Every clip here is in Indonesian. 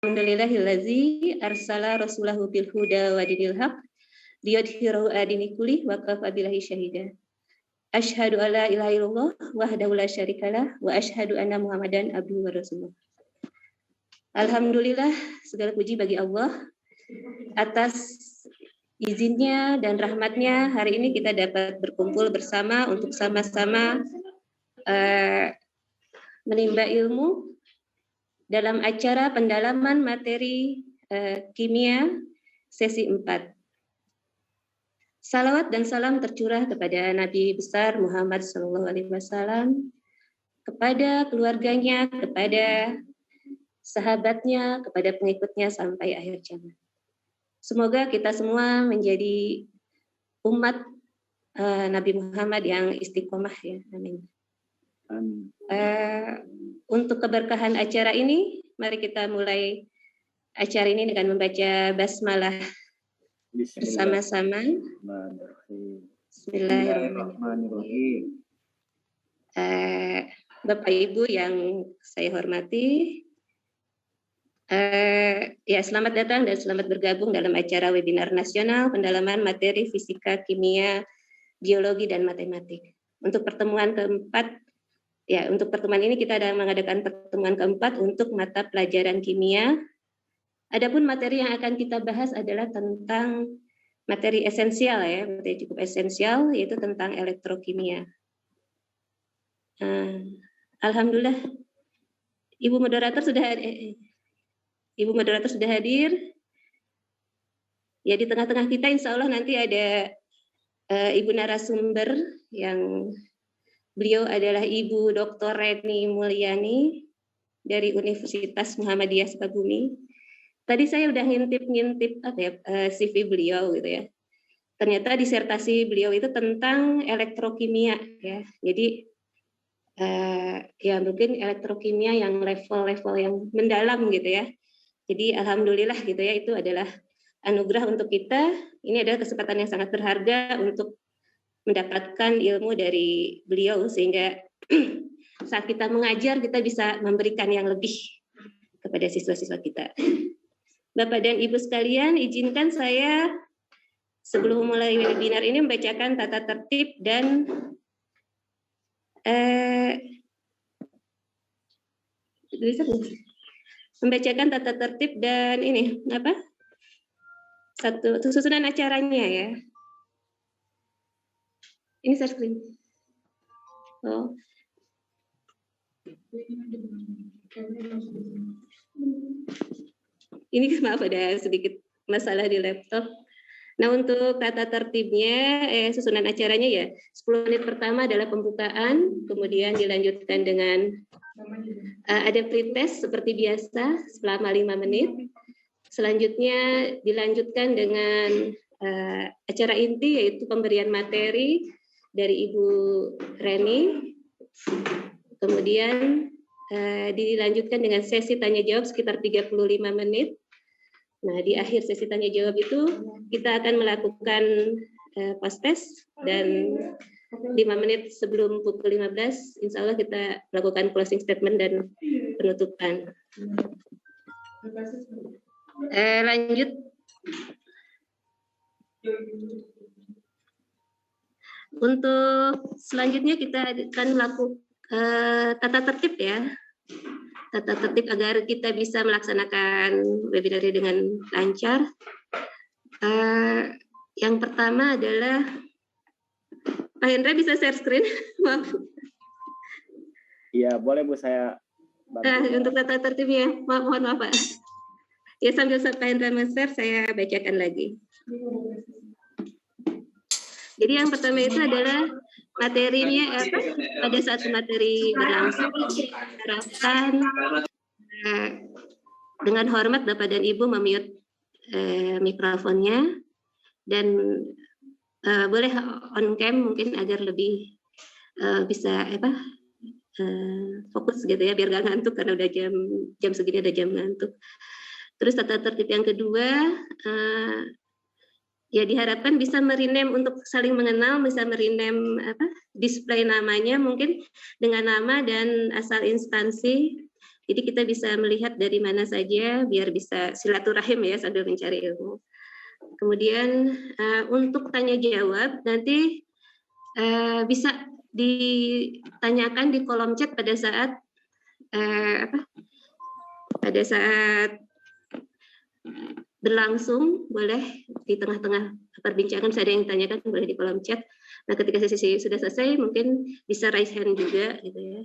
Alhamdulillahillazi arsala rasulahu bil huda wa dinil haq liyudhhirahu ala dini kullih wa kafa billahi syahida. Asyhadu alla ilaha illallah wahdahu la syarikalah wa asyhadu anna Muhammadan abduhu wa rasuluh. Alhamdulillah, segala puji bagi Allah atas izinnya dan rahmatnya hari ini kita dapat berkumpul bersama untuk sama-sama menimba ilmu dalam acara pendalaman materi kimia sesi 4. Salawat dan salam tercurah kepada Nabi besar Muhammad SAW, kepada keluarganya, kepada sahabatnya, kepada pengikutnya sampai akhir zaman. Semoga kita semua menjadi umat Nabi Muhammad yang istiqomah ya. Amin. Untuk keberkahan acara ini, mari kita mulai acara ini dengan membaca basmalah bersama-sama. Bismillahirrahmanirrahim. Bapak Ibu yang saya hormati, ya selamat datang dan selamat bergabung dalam acara webinar nasional pendalaman materi fisika, kimia, biologi dan matematik. Untuk pertemuan keempat. Ya, untuk pertemuan ini kita mengadakan pertemuan keempat untuk mata pelajaran kimia. Adapun materi yang akan kita bahas adalah tentang materi esensial ya, materi cukup esensial yaitu tentang elektrokimia. Alhamdulillah, Ibu moderator sudah hadir. Ya, di tengah-tengah kita insya Allah nanti ada Ibu narasumber yang beliau adalah Ibu Dr. Reni Mulyani dari Universitas Muhammadiyah Sukabumi. Tadi saya udah ngintip CV beliau gitu ya. Ternyata disertasi beliau itu tentang elektrokimia ya. Jadi ya mungkin elektrokimia yang level-level yang mendalam gitu ya. Jadi alhamdulillah gitu ya, itu adalah anugerah untuk kita. Ini adalah kesempatan yang sangat berharga untuk mendapatkan ilmu dari beliau sehingga saat kita mengajar kita bisa memberikan yang lebih kepada siswa-siswa kita. Bapak dan Ibu sekalian, izinkan saya sebelum mulai webinar ini membacakan tata tertib dan ini susunan acaranya ya. Ini share screen. Oh. Ini maaf ada sedikit masalah di laptop. Nah, untuk tata tertibnya, susunan acaranya ya, 10 menit pertama adalah pembukaan, kemudian dilanjutkan dengan ada pretest seperti biasa selama 5 menit. Selanjutnya dilanjutkan dengan acara inti yaitu pemberian materi dari Ibu Reni, kemudian dilanjutkan dengan sesi tanya jawab sekitar 35 menit. Nah, di akhir sesi tanya jawab itu kita akan melakukan post test dan 5 menit sebelum pukul 15 insya Allah kita melakukan closing statement dan penutupan. Lanjut. Untuk selanjutnya kita akan melakukan tata tertib ya. Tata tertib agar kita bisa melaksanakan webinar dengan lancar. Yang pertama adalah Pak Hendra bisa share screen? Maaf. Iya, boleh Bu, saya bantu. Untuk tata tertibnya, mohon maaf Pak. Ya, sambil Pak Hendra men-share, saya bacakan lagi. Jadi yang pertama itu adalah materinya pada saat materi berlangsung harapkan dengan hormat Bapak dan Ibu memute mikrofonnya dan boleh on cam mungkin agar lebih bisa fokus gitu ya biar gak ngantuk karena udah jam segini ada jam ngantuk. Terus tata tertib yang kedua ya diharapkan bisa merename untuk saling mengenal, bisa merename display namanya mungkin dengan nama dan asal instansi Jadi kita bisa melihat dari mana saja biar bisa silaturahim ya sambil mencari ilmu. Kemudian untuk tanya jawab nanti bisa ditanyakan di kolom chat pada saat berlangsung, boleh di tengah-tengah perbincangan ada yang tanyakan boleh di kolom chat. Nah, ketika sesi sudah selesai mungkin bisa raise hand juga gitu ya.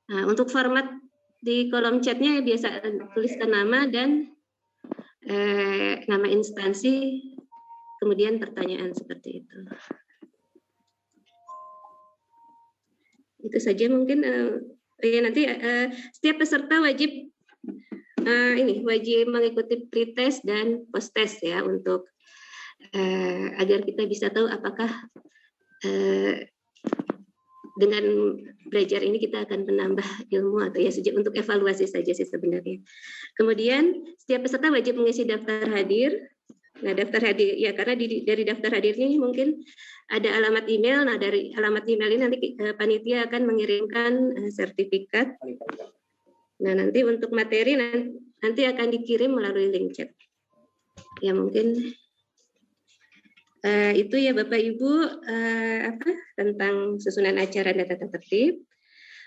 Nah, untuk format di kolom chatnya biasa tuliskan nama dan nama instansi, kemudian pertanyaan seperti itu. Itu saja mungkin. Ya nanti setiap peserta wajib wajib mengikuti pretest dan post-test ya untuk agar kita bisa tahu apakah dengan belajar ini kita akan menambah ilmu atau ya untuk evaluasi saja sih sebenarnya. Kemudian setiap peserta wajib mengisi daftar hadir. Nah, daftar hadir ya karena dari daftar hadirnya ini mungkin ada alamat email. Nah, dari alamat email ini nanti panitia akan mengirimkan sertifikat. Nah, nanti untuk materi nanti akan dikirim melalui link chat. Ya mungkin itu ya Bapak Ibu tentang susunan acara dan tata tertib.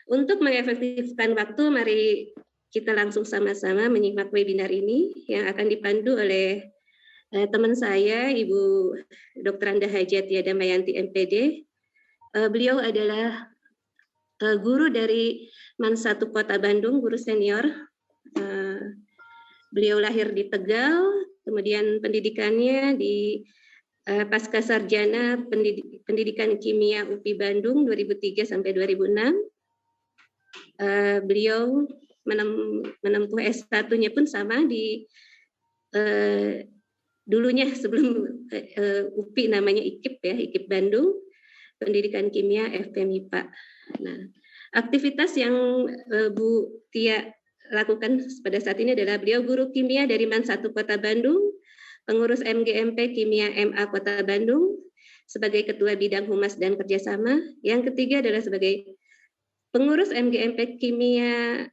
Untuk mengefektifkan waktu, mari kita langsung sama-sama menyimak webinar ini yang akan dipandu oleh teman saya, Ibu Dr. Anda Hajat Yada Mayanti MPD. Beliau adalah guru dari MAN 1 Kota Bandung, guru senior. Beliau lahir di Tegal, kemudian pendidikannya di Pasca Sarjana Pendidikan Kimia UPI Bandung 2003 sampai 2006. Beliau menempuh S1-nya pun sama di dulunya sebelum UPI namanya IKIP ya, IKIP Bandung, Pendidikan Kimia FPMIPA. Nah, aktivitas yang Bu Tia lakukan pada saat ini adalah beliau guru kimia dari MAN 1 Kota Bandung, pengurus MGMP Kimia MA Kota Bandung, sebagai Ketua Bidang Humas dan Kerjasama. Yang ketiga adalah sebagai pengurus MGMP Kimia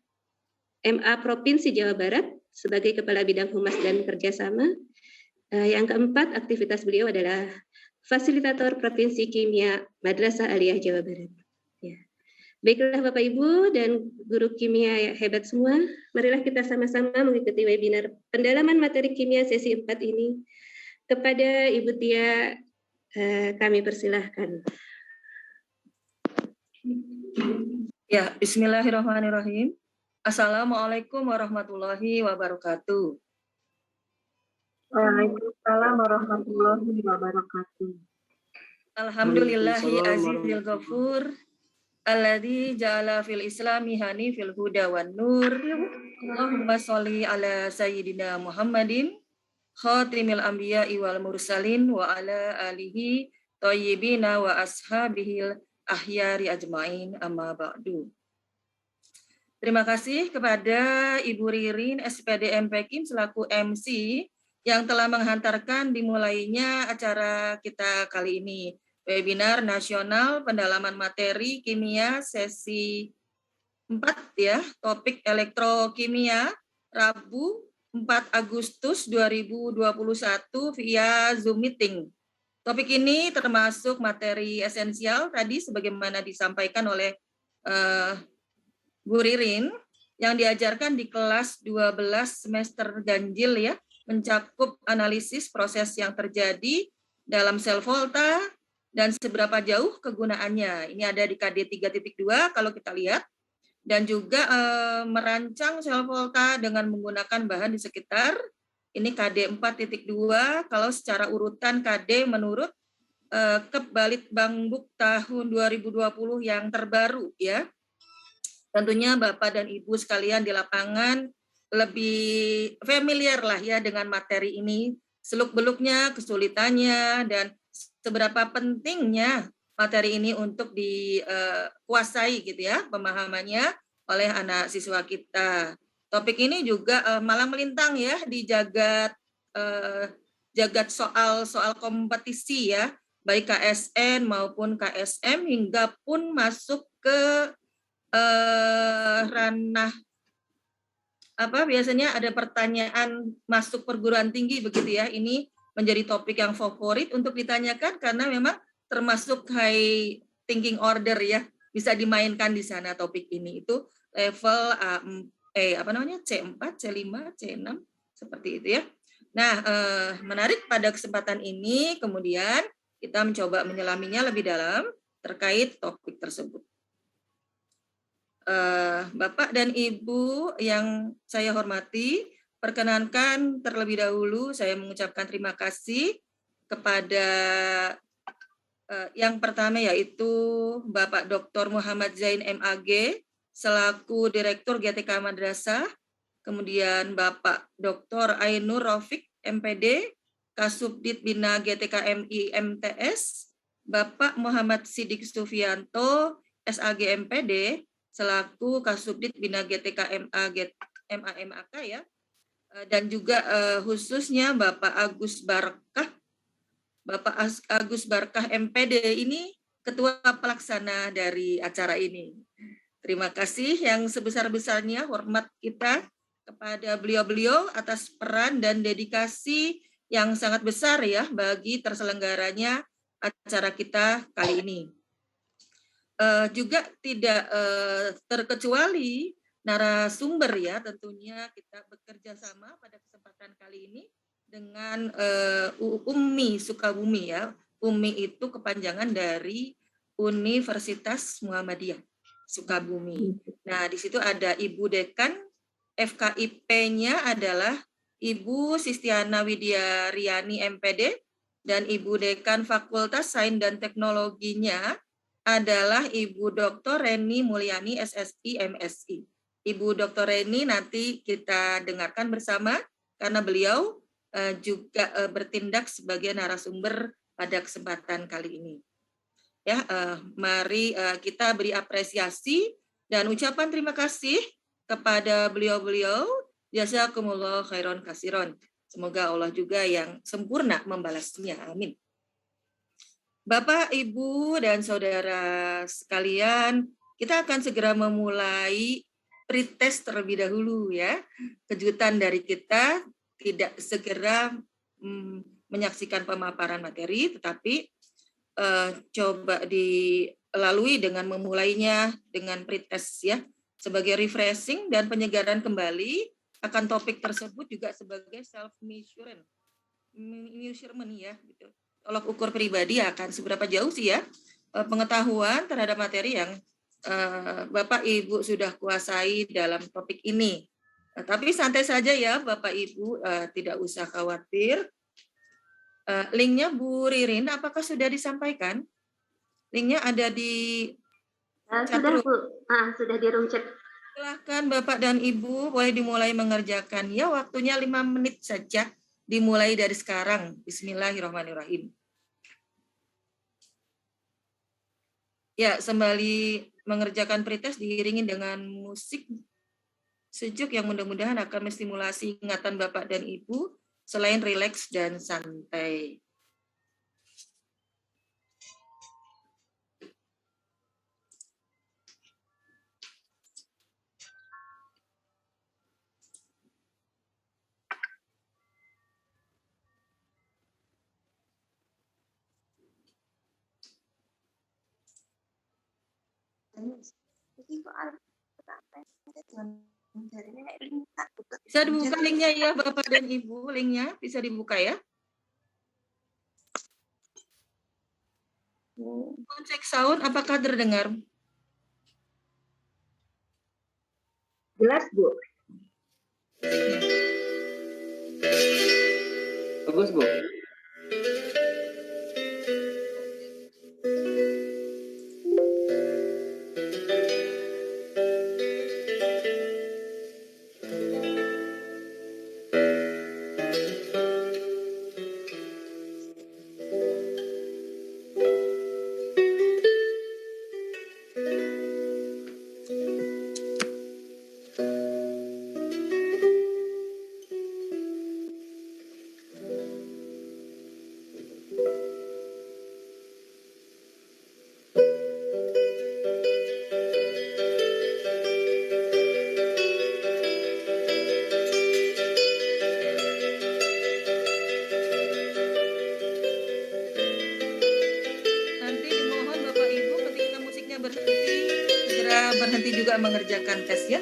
MA Provinsi Jawa Barat, sebagai Kepala Bidang Humas dan Kerjasama. Yang keempat, aktivitas beliau adalah Fasilitator Provinsi Kimia Madrasah Aliyah Jawa Barat. Ya. Baiklah Bapak Ibu dan guru kimia hebat semua, marilah kita sama-sama mengikuti webinar pendalaman materi kimia sesi 4 ini. Kepada Ibu Tia, kami persilahkan. Ya, bismillahirrahmanirrahim. Assalamualaikum warahmatullahi wabarakatuh. Waalaikumsalam warahmatullahi wabarakatuh. Alhamdulillahi azizil ghafur alladzi ja'ala fil islami hanifil huda wan nur. Allahumma sholli ala sayyidina Muhammadin khatimil anbiya'i wal mursalin wa ala alihi thayyibina wa ashabihil ahyari ajmain amma ba'du. Terima kasih kepada Ibu Ririn SPD MPKIM selaku MC yang telah menghantarkan dimulainya acara kita kali ini, webinar nasional pendalaman materi kimia sesi 4 ya, topik elektrokimia, Rabu 4 Agustus 2021 via Zoom meeting. Topik ini termasuk materi esensial tadi sebagaimana disampaikan oleh Bu Ririn yang diajarkan di kelas 12 semester ganjil ya, mencakup analisis proses yang terjadi dalam sel volta dan seberapa jauh kegunaannya. Ini ada di KD 3.2 kalau kita lihat. Dan juga merancang sel volta dengan menggunakan bahan di sekitar. Ini KD 4.2 kalau secara urutan KD menurut Kebalitbangduk tahun 2020 yang terbaru ya. Tentunya Bapak dan Ibu sekalian di lapangan lebih familiar lah ya dengan materi ini, seluk-beluknya, kesulitannya, dan seberapa pentingnya materi ini untuk dikuasai gitu ya, pemahamannya oleh anak siswa kita. Topik ini juga malah melintang ya di jagat soal kompetisi ya, baik KSN maupun KSM hingga pun masuk ke ranah biasanya ada pertanyaan masuk perguruan tinggi begitu ya. Ini menjadi topik yang favorit untuk ditanyakan karena memang termasuk high thinking order ya. Bisa dimainkan di sana topik ini. Itu level C4, C5, C6 seperti itu ya. Nah, menarik pada kesempatan ini kemudian kita mencoba menyelaminya lebih dalam terkait topik tersebut. Bapak dan Ibu yang saya hormati, perkenankan terlebih dahulu saya mengucapkan terima kasih kepada yang pertama yaitu Bapak Dr. Muhammad Zain MAG selaku Direktur GTK Madrasah, kemudian Bapak Dr. Ainur Rafiq MPD, Kasubdit Bina GTK MI MTS, Bapak Muhammad Sidik Sufianto SAG MPD selaku Kasubdit Bina GTK MAK ya, dan juga khususnya Bapak Agus Barkah MPD ini Ketua Pelaksana dari acara ini. Terima kasih yang sebesar-besarnya hormat kita kepada beliau-beliau atas peran dan dedikasi yang sangat besar ya bagi terselenggaranya acara kita kali ini. Juga tidak terkecuali narasumber ya, tentunya kita bekerja sama pada kesempatan kali ini dengan UMI Sukabumi ya. UMI itu kepanjangan dari Universitas Muhammadiyah Sukabumi. Nah, di situ ada Ibu Dekan, FKIP-nya adalah Ibu Sistiana Widya Riani MPD, dan Ibu Dekan Fakultas Sains dan Teknologinya adalah Ibu Dr. Reni Mulyani SSI MSI. Ibu Dr. Reni nanti kita dengarkan bersama karena beliau juga bertindak sebagai narasumber pada kesempatan kali ini. Ya, mari kita beri apresiasi dan ucapan terima kasih kepada beliau-beliau. Jazakumullah khairon kasiron. Semoga Allah juga yang sempurna membalasnya. Amin. Bapak, Ibu, dan saudara sekalian, kita akan segera memulai pretest terlebih dahulu ya. Kejutan dari kita tidak segera menyaksikan pemaparan materi, tetapi coba dilalui dengan memulainya dengan pretest ya, sebagai refreshing dan penyegaran kembali akan topik tersebut juga sebagai self measurement ya gitu. Tolak ukur pribadi akan seberapa jauh sih ya pengetahuan terhadap materi yang Bapak Ibu sudah kuasai dalam topik ini. Tapi santai saja ya Bapak Ibu, tidak usah khawatir. Linknya Bu Ririn, apakah sudah disampaikan? Linknya ada di sudah Bu, sudah di room chat. Silahkan Bapak dan Ibu, boleh dimulai mengerjakan. Ya, waktunya 5 menit saja, dimulai dari sekarang. Bismillahirrahmanirrahim. Ya, sembari mengerjakan pretest diiringi dengan musik sejuk yang mudah-mudahan akan menstimulasi ingatan Bapak dan Ibu selain rileks dan santai. Bisa dibuka linknya ya Bapak dan Ibu, linknya bisa dibuka ya. Cek sound, apakah terdengar? Jelas Bu. Bagus Bu. berhenti juga mengerjakan tes ya.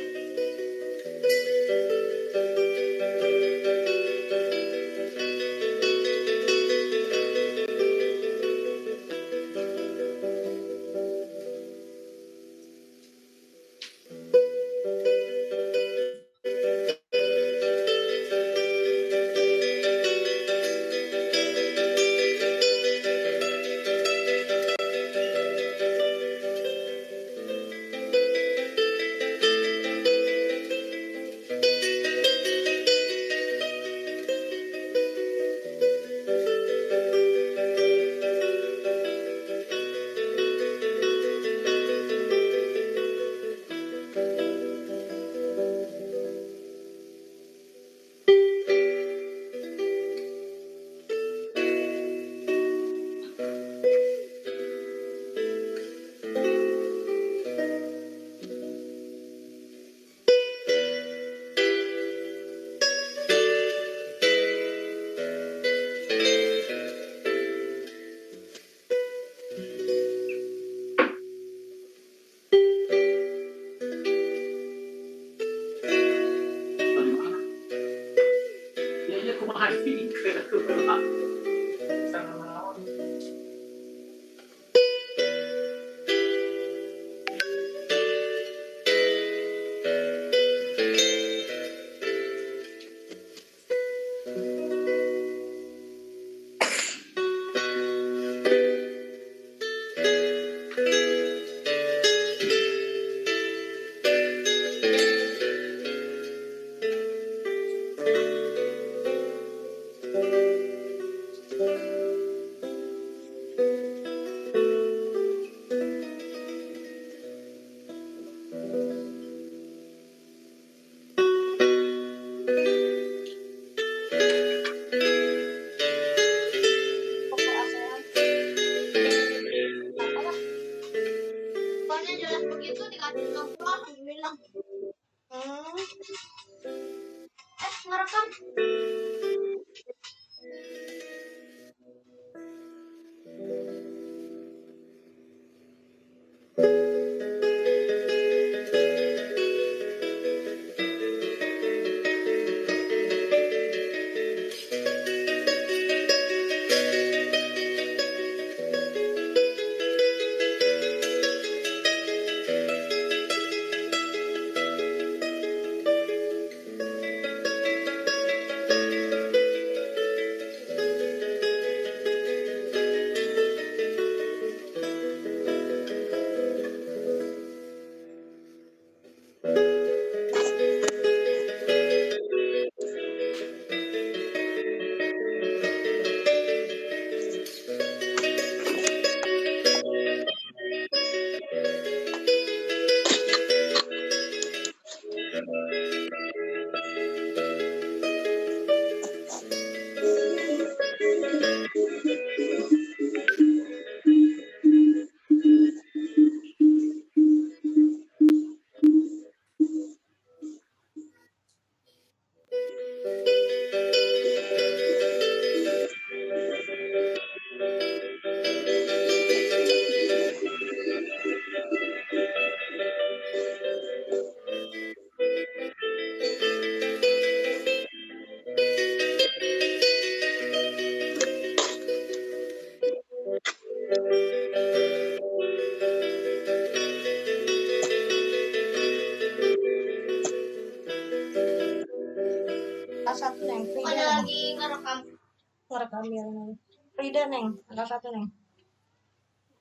Satu neng, Frida. Ada lagi ngerekam ya neng. Frida neng, ada satu neng.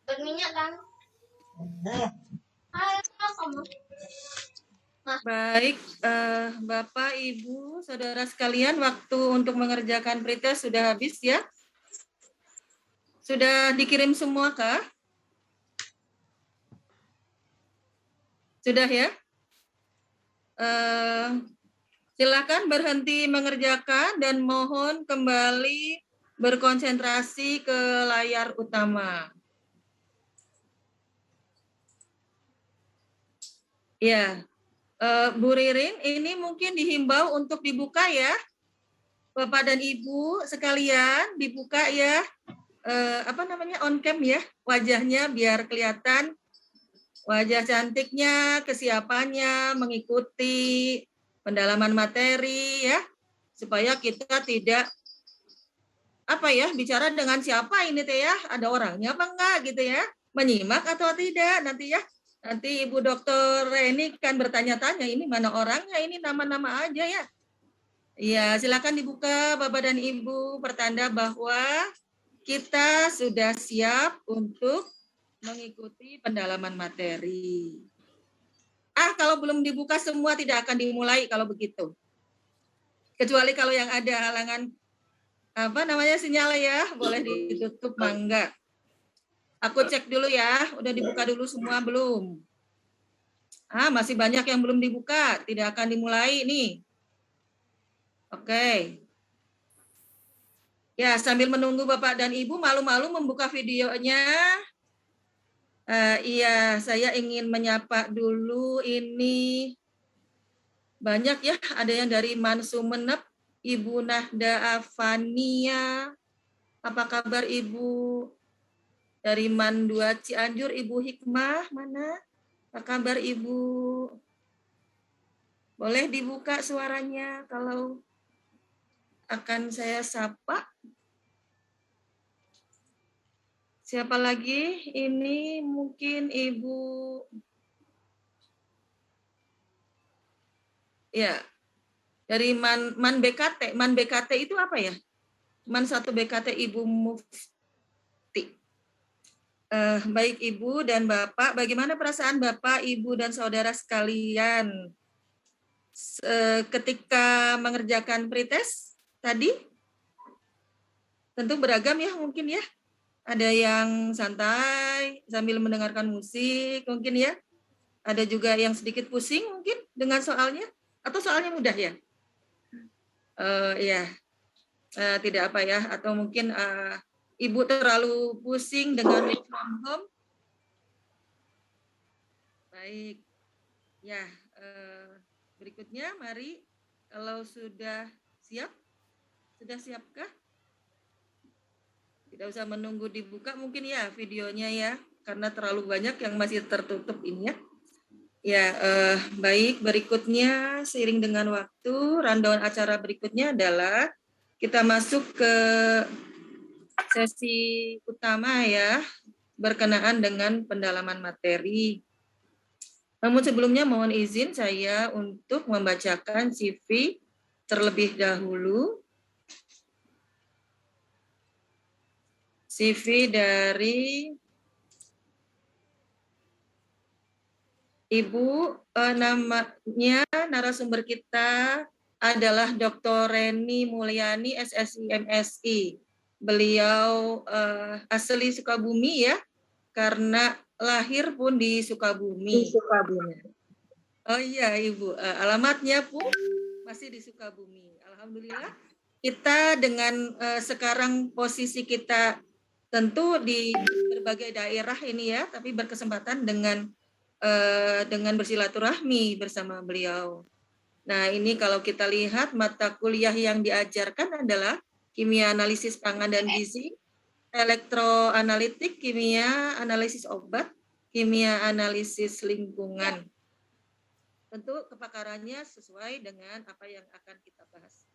Berminyak kan? Kamu. Baik, Bapak, Ibu, Saudara sekalian, waktu untuk mengerjakan pretest sudah habis ya? Sudah dikirim semua kah? Sudah ya? Silakan berhenti mengerjakan dan mohon kembali berkonsentrasi ke layar utama. Ya, Bu Ririn, ini mungkin dihimbau untuk dibuka ya, Bapak dan Ibu sekalian, dibuka ya, on cam ya, wajahnya biar kelihatan wajah cantiknya, kesiapannya, mengikuti pendalaman materi ya, supaya kita tidak bicara dengan siapa ini teh ya, ada orangnya apa enggak gitu ya, menyimak atau tidak nanti ya. Nanti Ibu Dokter Reni kan bertanya-tanya, ini mana orangnya, ini nama-nama aja ya. Ya, silakan dibuka Bapak dan Ibu, pertanda bahwa kita sudah siap untuk mengikuti pendalaman materi. Kalau belum dibuka semua tidak akan dimulai kalau begitu. Kecuali kalau yang ada halangan sinyal ya, boleh ditutup mangga. Aku cek dulu ya, udah dibuka dulu semua belum? Masih banyak yang belum dibuka, tidak akan dimulai nih. Oke. Ya, sambil menunggu Bapak dan Ibu, malu-malu membuka videonya. Iya, saya ingin menyapa dulu ini. Banyak ya, ada yang dari Mansumenep, Ibu Nahda Afania. Apa kabar Ibu? Dari Man 2 Cianjur, Ibu Hikmah, mana? Apa kabar Ibu? Boleh dibuka suaranya kalau akan saya sapa. Siapa lagi? Ini mungkin Ibu. Ya, dari Man BKT. Man BKT itu apa ya? Man 1 BKT Ibu Mufti. Baik Ibu dan Bapak, bagaimana perasaan Bapak, Ibu, dan saudara sekalian ketika mengerjakan pretest tadi? Tentu beragam ya mungkin ya. Ada yang santai sambil mendengarkan musik mungkin ya. Ada juga yang sedikit pusing mungkin dengan soalnya, atau soalnya mudah ya? Tidak apa ya, atau mungkin Ibu terlalu pusing dengan work from home. Baik, ya berikutnya mari kalau sudah siap, sudah siapkah? Tidak usah menunggu dibuka mungkin ya videonya ya, karena terlalu banyak yang masih tertutup ini ya. Ya, baik, berikutnya seiring dengan waktu, rundown acara berikutnya adalah kita masuk ke sesi utama ya, berkenaan dengan pendalaman materi. Namun sebelumnya mohon izin saya untuk membacakan CV terlebih dahulu. CV dari Ibu, namanya narasumber kita adalah Dr. Reni Mulyani, SSI MSI. Beliau asli Sukabumi ya, karena lahir pun di Sukabumi. Oh iya Ibu, alamatnya pun masih di Sukabumi. Alhamdulillah kita dengan sekarang posisi kita tentu di berbagai daerah ini ya, tapi berkesempatan dengan bersilaturahmi bersama beliau. Nah ini kalau kita lihat mata kuliah yang diajarkan adalah kimia analisis pangan dan gizi, elektroanalitik, kimia analisis obat, kimia analisis lingkungan. Tentu kepakarannya sesuai dengan apa yang akan kita bahas.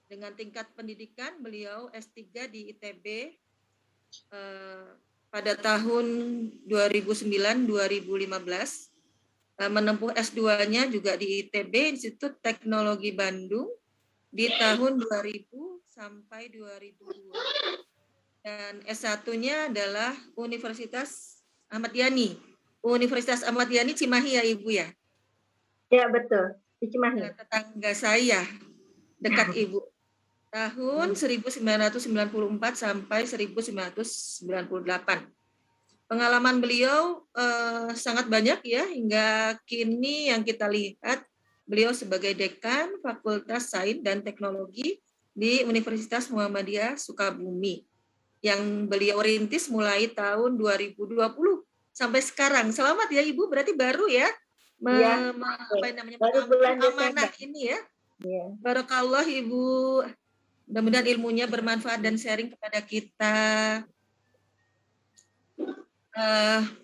Dengan tingkat pendidikan beliau S3 di ITB pada tahun 2009-2015, menempuh S2-nya juga di ITB, Institut Teknologi Bandung, di tahun 2000 sampai 2002. Dan S1-nya adalah Universitas Ahmad Yani. Universitas Ahmad Yani Cimahi ya Ibu ya? Ya betul, di Cimahi. Tetangga saya, dekat Ibu. Tahun 1994 sampai 1998. Pengalaman beliau sangat banyak ya, hingga kini yang kita lihat beliau sebagai Dekan Fakultas Sains dan Teknologi di Universitas Muhammadiyah Sukabumi, yang beliau rintis mulai tahun 2020 sampai sekarang. Selamat ya Ibu, berarti baru ya, amanah ini ya. Ya. Barakallah Ibu, mudah-mudahan ilmunya bermanfaat dan sharing kepada kita.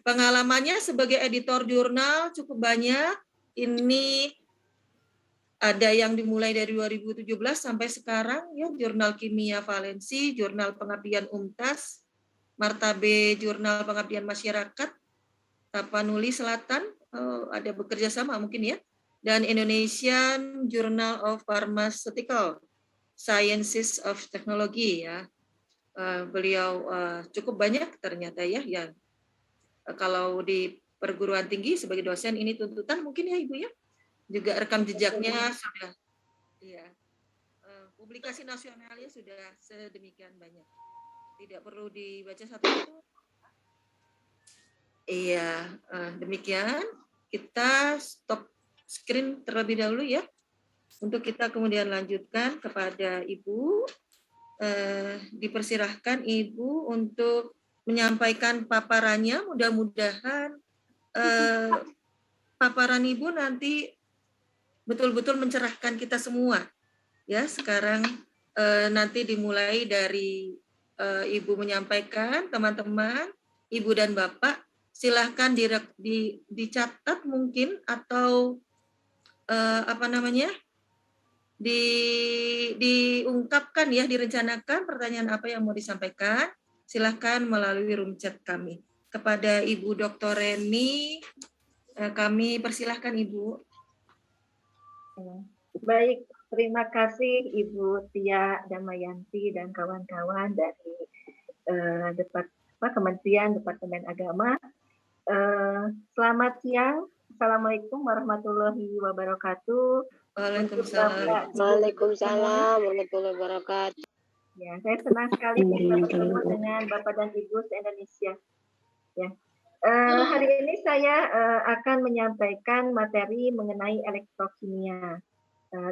Pengalamannya sebagai editor jurnal cukup banyak. Ini ada yang dimulai dari 2017 sampai sekarang ya, Jurnal Kimia Valensi, Jurnal Pengabdian UMTAS, Martabe Jurnal Pengabdian Masyarakat, Tapanuli Selatan, ada bekerja sama mungkin ya, dan Indonesian Journal of Pharmaceutical Sciences of Technology ya. Beliau cukup banyak ternyata ya, yang kalau di perguruan tinggi sebagai dosen ini tuntutan mungkin ya Ibu ya, juga rekam jejaknya sudah, ya, publikasi nasionalnya sudah sedemikian banyak, tidak perlu dibaca satu-satu. Iya, demikian kita stop screen terlebih dahulu ya, untuk kita kemudian lanjutkan kepada Ibu. Dipersilahkan Ibu untuk menyampaikan paparannya. Mudah-mudahan paparan Ibu nanti betul-betul mencerahkan kita semua. Ya, sekarang nanti dimulai dari Ibu menyampaikan, teman-teman, Ibu dan Bapak, silahkan dicatat mungkin atau diungkapkan ya, direncanakan pertanyaan apa yang mau disampaikan, silahkan melalui room chat kami. Kepada Ibu Dr. Reni, kami persilahkan Ibu. Baik, terima kasih Ibu Tia Damayanti dan kawan-kawan dari Kementerian Departemen Agama. Selamat siang, Assalamualaikum warahmatullahi wabarakatuh. Waalaikumsalam warahmatullahi wabarakatuh. Ya, saya senang sekali bisa bertemu dengan Bapak dan Ibu se-Indonesia. Ya, hari ini saya akan menyampaikan materi mengenai elektrokimia.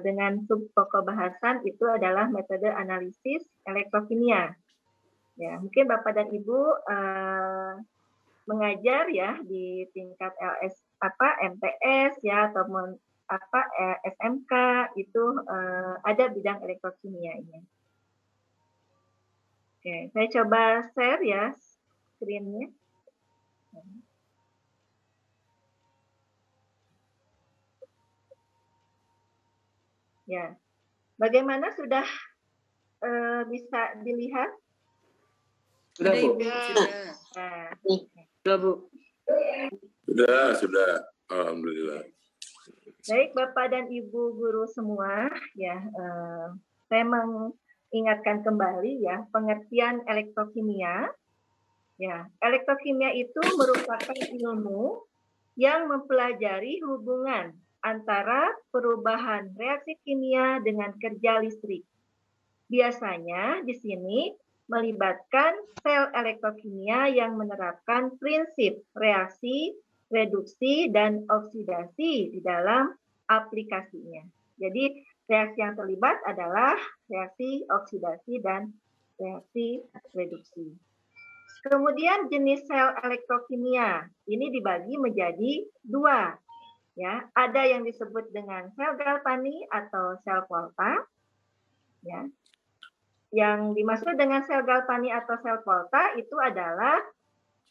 Dengan subpokok bahasan itu adalah metode analisis elektrokimia. Ya, mungkin Bapak dan Ibu mengajar ya di tingkat MTS ya ataupun SMK itu ada bidang elektrokimia ini. Oke, saya coba share ya screen-nya. Ya, bagaimana sudah bisa dilihat? Sudah, Bu. Sudah, Bu. Sudah. Alhamdulillah. Baik, Bapak dan Ibu guru semua, ya, saya mengingatkan kembali ya pengertian elektrokimia. Ya, elektrokimia itu merupakan ilmu yang mempelajari hubungan antara perubahan reaksi kimia dengan kerja listrik. Biasanya di sini melibatkan sel elektrokimia yang menerapkan prinsip reaksi, reduksi, dan oksidasi di dalam aplikasinya. Jadi reaksi yang terlibat adalah reaksi oksidasi dan reaksi reduksi. Kemudian jenis sel elektrokimia ini dibagi menjadi dua. Ya, ada yang disebut dengan sel Galvani atau sel Volta. Ya. Yang dimaksud dengan sel Galvani atau sel Volta itu adalah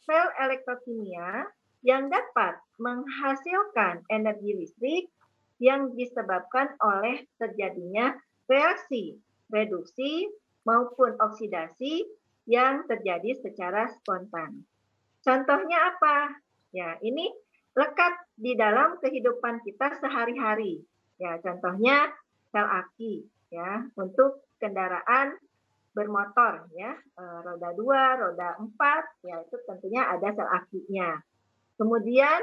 sel elektrokimia yang dapat menghasilkan energi listrik yang disebabkan oleh terjadinya reaksi, reduksi, maupun oksidasi yang terjadi secara spontan. Contohnya apa? Ya, ini lekat di dalam kehidupan kita sehari-hari. Ya, contohnya sel aki ya, untuk kendaraan bermotor ya, roda 2, roda 4 ya, itu tentunya ada sel akinya. Kemudian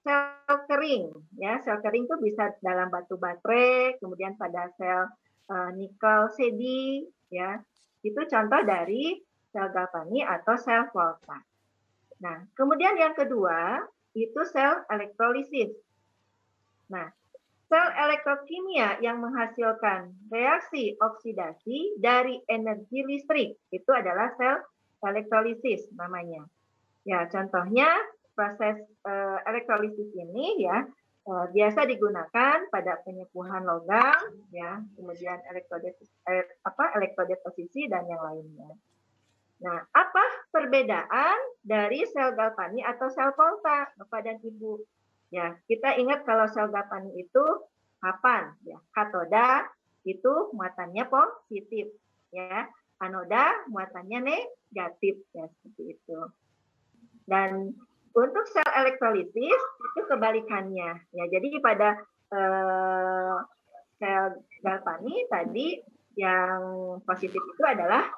sel kering ya, sel kering itu bisa dalam batu baterai, kemudian pada sel nikel sedi ya. Itu contoh dari sel Galvani atau sel Volta. Nah, kemudian yang kedua itu sel elektrolisis. Nah, sel elektrokimia yang menghasilkan reaksi oksidasi dari energi listrik itu adalah sel elektrolisis namanya. Ya, contohnya proses elektrolisis ini ya biasa digunakan pada penyepuhan logam ya, kemudian elektrodeposisi dan yang lainnya. Nah, apa perbedaan dari sel Galvani atau sel Volta, Bapak dan Ibu? Ya, kita ingat kalau sel Galvani itu kapan? Ya, katoda itu muatannya positif, ya. Anoda muatannya negatif, ya seperti itu. Dan untuk sel elektrolisis itu kebalikannya, ya. Jadi pada sel Galvani tadi yang positif itu adalah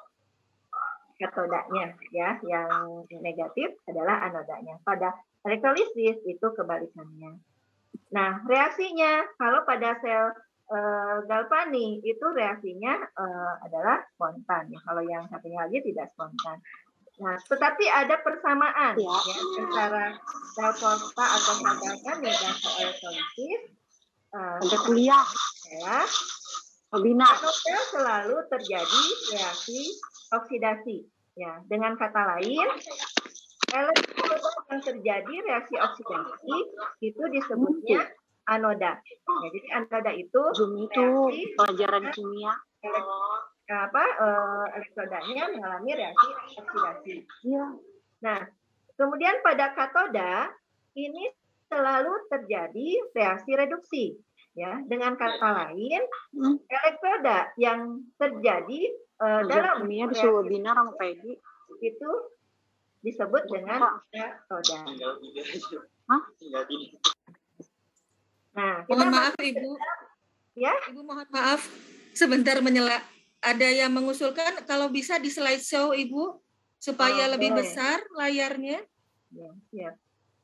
katodanya, ya, yang negatif adalah anodanya. Pada elektrolisis itu kebalikannya. Nah, reaksinya kalau pada sel Galvani itu reaksinya adalah spontan, ya. Kalau yang satunya lagi tidak spontan. Nah, tetapi ada persamaan, ya, antara sel Volta atau sel Galvani dan sel elektrolisis. Ada kuliah. Ya, Bina. anoda selalu terjadi reaksi oksidasi. Ya, dengan kata lain, elektroda yang terjadi reaksi oksidasi itu disebutnya anoda. Ya, jadi anoda itu reaksi pelajaran kimia. elektrodanya mengalami reaksi oksidasi. Iya. Nah, kemudian pada katoda ini selalu terjadi reaksi reduksi. Ya, dengan kata lain, elektroda yang terjadi dalam kimia disuruh webinar sama Peggy itu disebut dengan katoda. Hah? Nah, Mohon maaf Ibu. Ya. Ibu mohon maaf. Sebentar menyela. Ada yang mengusulkan kalau bisa di slideshow Ibu supaya lebih boleh. besar layarnya. Ya, siap.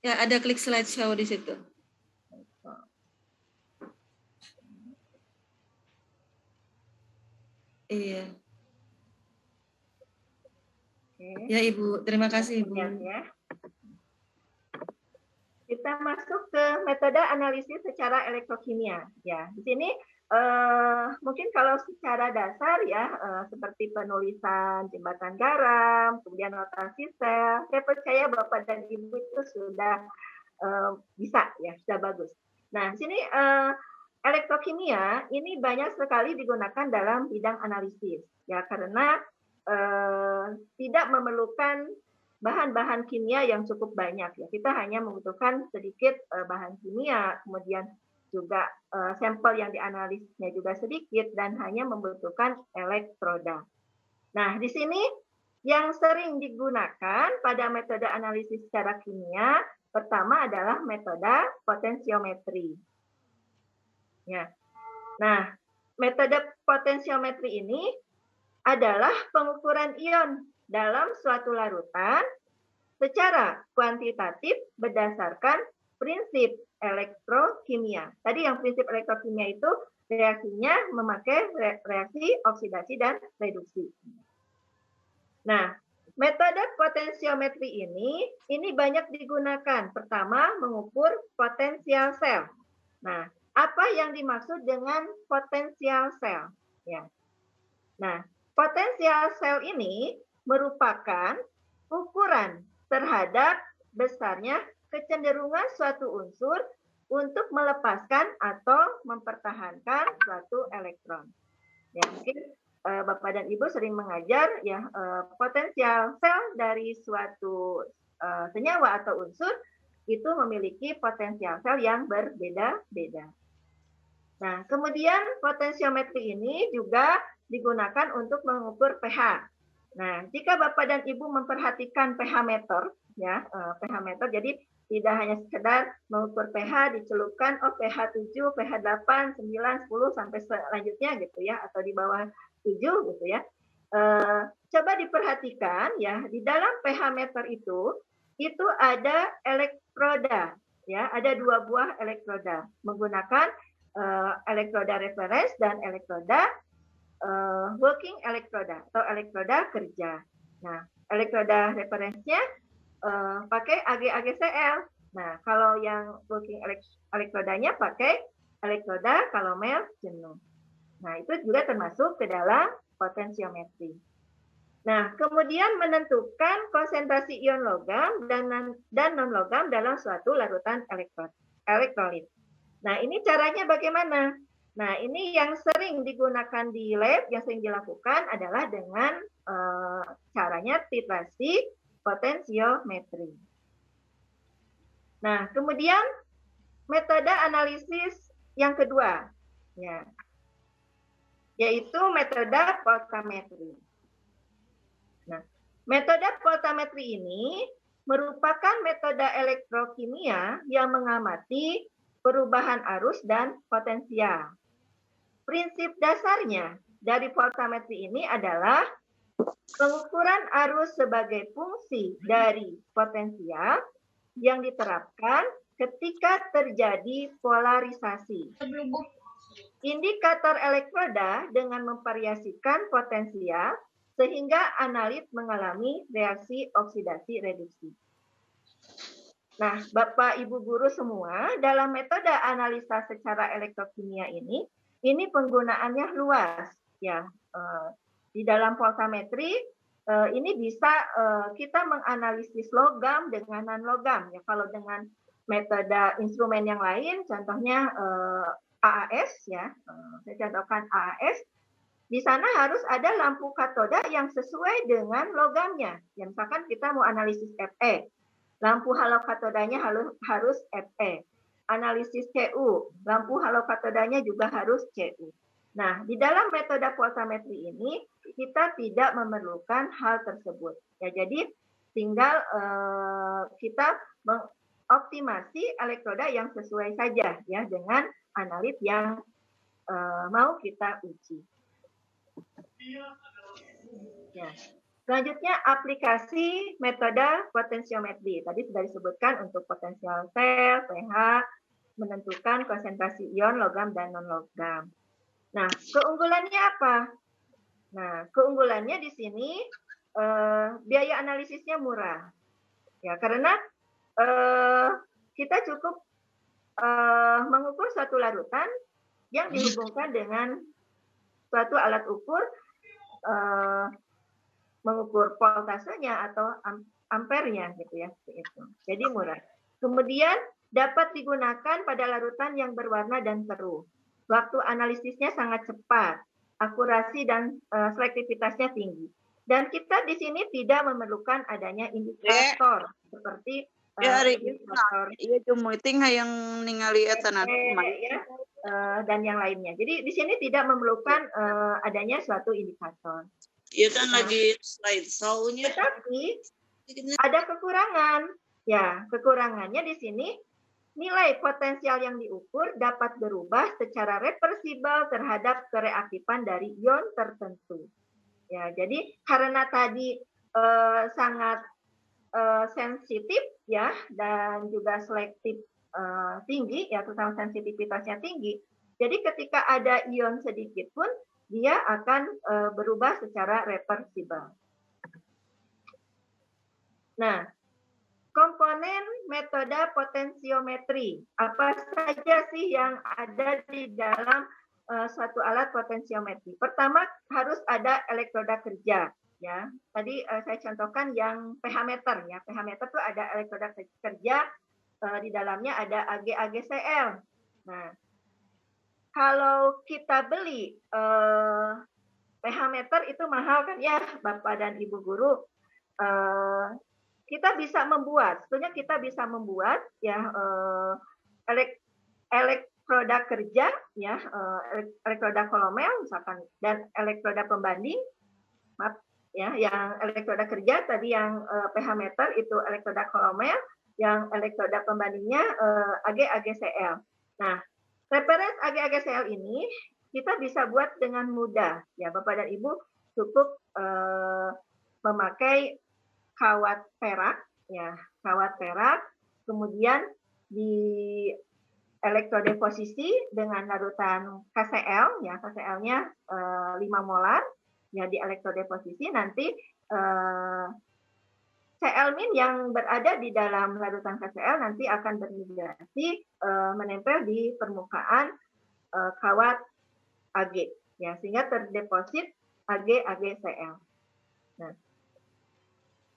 Ya, ada klik slideshow di situ. Iya. Oke. Ya Ibu, terima kasih Ibu. Ya. Kita masuk ke metode analisis secara elektrokimia. Ya, di sini mungkin kalau secara dasar ya seperti penulisan jembatan garam, kemudian notasi sel, saya percaya Bapak dan Ibu itu sudah bisa ya, sudah bagus. Nah, di sini elektrokimia ini banyak sekali digunakan dalam bidang analisis ya, karena tidak memerlukan bahan-bahan kimia yang cukup banyak ya. Kita hanya membutuhkan sedikit bahan kimia, kemudian juga sampel yang dianalisisnya juga sedikit dan hanya membutuhkan elektroda. Nah, di sini yang sering digunakan pada metode analisis secara kimia pertama adalah metode potensiometri. Ya. Nah, metode potensiometri ini adalah pengukuran ion dalam suatu larutan secara kuantitatif berdasarkan prinsip elektrokimia. Tadi yang prinsip elektrokimia itu reaksinya memakai reaksi oksidasi dan reduksi. Nah, metode potensiometri ini banyak digunakan. Pertama, mengukur potensial sel. Nah, apa yang dimaksud dengan potensial sel? Ya. Nah, potensial sel ini merupakan ukuran terhadap besarnya kecenderungan suatu unsur untuk melepaskan atau mempertahankan suatu elektron. Ya, mungkin Bapak dan Ibu sering mengajar ya potensial sel dari suatu senyawa atau unsur itu memiliki potensial sel yang berbeda-beda. Nah, kemudian potensiometri ini juga digunakan untuk mengukur pH. Nah, jika Bapak dan Ibu memperhatikan pH meter, ya pH meter, jadi tidak hanya sekedar mengukur pH, dicelupkan, oh pH 7, pH 8, 9, 10, sampai selanjutnya gitu ya, atau di bawah 7 gitu ya. Coba diperhatikan ya, di dalam pH meter itu ada elektroda, ya, ada 2 buah elektroda, menggunakan elektroda reference dan elektroda working elektroda atau elektroda kerja. Nah, elektroda referensinya pakai AgCl. Nah, kalau yang working elektrodanya pakai elektroda kalomel jenuh. Nah, itu juga termasuk ke dalam potensiometri. Nah, kemudian menentukan konsentrasi ion logam dan non-logam dalam suatu larutan elektrolit. Nah, ini caranya bagaimana? Nah, ini yang sering digunakan di lab, yang sering dilakukan adalah dengan caranya titrasi potensiometri. Nah, kemudian metode analisis yang kedua, ya, yaitu metode voltametri. Nah, metode voltametri ini merupakan metode elektrokimia yang mengamati perubahan arus dan potensial. Prinsip dasarnya dari voltametri ini adalah pengukuran arus sebagai fungsi dari potensial yang diterapkan ketika terjadi polarisasi. Indikator elektroda dengan memvariasikan potensial sehingga analit mengalami reaksi oksidasi reduksi. Nah, Bapak Ibu guru semua, dalam metode analisa secara elektrokimia ini penggunaannya luas, ya. Di dalam voltametri ini bisa kita menganalisis logam dengan non-logam, ya. Kalau dengan metode instrumen yang lain, contohnya AAS, ya, saya contohkan AAS. Di sana harus ada lampu katoda yang sesuai dengan logamnya. Ya, misalkan kita mau analisis Fe, lampu halo katodanya harus Fe. Analisis Cu, lampu halo katodanya juga harus Cu. Nah, di dalam metode voltametri ini kita tidak memerlukan hal tersebut. Ya, jadi tinggal kita mengoptimasi elektroda yang sesuai saja, ya, dengan analit yang mau kita uji. Ya. Selanjutnya aplikasi metode potensiometri. Tadi sudah disebutkan untuk potensial sel, pH, menentukan konsentrasi ion logam dan non-logam. Nah, keunggulannya apa? Nah, keunggulannya di sini biaya analisisnya murah. Ya, karena kita cukup mengukur suatu larutan yang dihubungkan dengan suatu alat ukur, mengukur voltasenya atau ampernya, gitu ya. Jadi murah. Kemudian dapat digunakan pada larutan yang berwarna dan keruh. Waktu analisisnya sangat cepat, akurasi dan selektivitasnya tinggi. Dan kita di sini tidak memerlukan adanya indikator seperti indikator meeting yang ningali eta dan yang lainnya. Jadi di sini tidak memerlukan adanya suatu indikator. Iya kan lagi slide show-nya. Tetapi ada kekurangan. Ya, kekurangannya di sini nilai potensial yang diukur dapat berubah secara reversibel terhadap kereaktifan dari ion tertentu. Ya, jadi karena tadi sangat sensitif, ya, dan juga selektif tinggi, ya, terutama sensitivitasnya tinggi. Jadi ketika ada ion sedikit pun dia akan berubah secara reversibel. Nah, komponen metode potensiometri. Apa saja sih yang ada di dalam suatu alat potensiometri? Pertama, harus ada elektroda kerja. Ya, tadi saya contohkan yang pH meter. Ya, pH meter itu ada elektroda kerja, di dalamnya ada Ag-AgCl. Nah, kalau kita beli pH meter itu mahal kan ya, Bapak dan Ibu guru. Kita bisa membuat, sebetulnya kita bisa membuat, ya, elektroda kerja, ya, elektroda kolomel misalkan, dan elektroda pembanding, ya, yang elektroda kerja tadi yang pH meter itu elektroda kolomel, yang elektroda pembandingnya Ag-AgCl. Nah, referens Ag-AgCl ini kita bisa buat dengan mudah, ya, Bapak dan Ibu cukup memakai kawat perak, ya, kawat perak, kemudian di elektrode posisi dengan larutan KCl, ya, KCl-nya 5 molar, ya, di elektrode posisi nanti Cl- yang berada di dalam larutan KCl nanti akan bermigrasi menempel di permukaan kawat Ag, ya, sehingga terdeposit Ag-AgCl. Nah,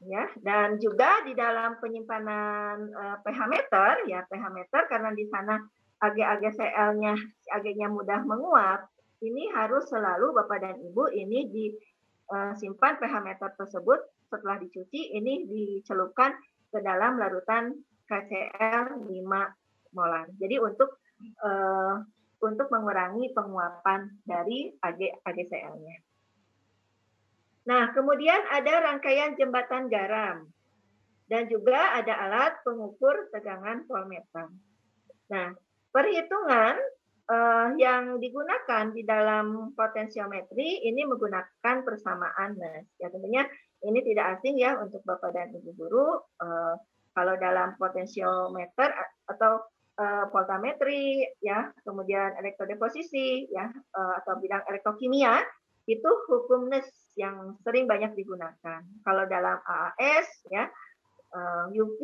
ya, dan juga di dalam penyimpanan pH meter, ya, pH meter karena di sana AgCl-nya, Ag-nya mudah menguap, ini harus selalu Bapak dan Ibu ini disimpan pH meter tersebut setelah dicuci, ini dicelupkan ke dalam larutan KCl 5 molar. Jadi untuk mengurangi penguapan dari AgCl-nya. Nah, kemudian ada rangkaian jembatan garam dan juga ada alat pengukur tegangan voltmeter. Nah, perhitungan yang digunakan di dalam potensiometri ini menggunakan persamaan Nes. Ya, tentunya ini tidak asing ya untuk Bapak dan Ibu guru. Kalau dalam potensiometer atau voltametri ya, kemudian elektrode posisi ya, atau bidang elektrokimia, itu hukum Nes yang sering banyak digunakan. Kalau dalam AAS ya, UV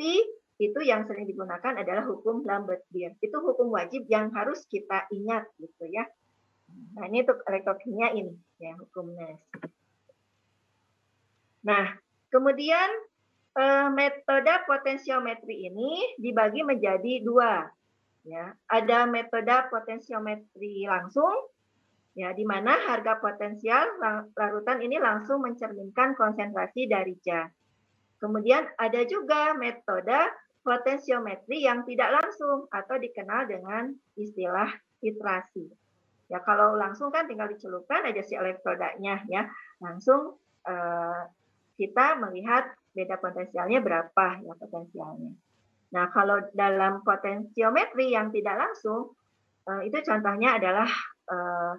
itu yang sering digunakan adalah hukum Lambert-Beer. Itu hukum wajib yang harus kita ingat gitu ya. Nah, ini untuk elektrokimia ini ya, hukum Nes. Nah, kemudian metode potensiometri ini dibagi menjadi dua. Ya, ada metode potensiometri langsung, ya, di mana harga potensial larutan ini langsung mencerminkan konsentrasi dari zat. Kemudian ada juga metode potensiometri yang tidak langsung atau dikenal dengan istilah titrasi. Ya, kalau langsung kan tinggal dicelupkan aja si elektrodanya ya, langsung kita melihat beda potensialnya berapa ya potensialnya. Nah, kalau dalam potensiometri yang tidak langsung, itu contohnya adalah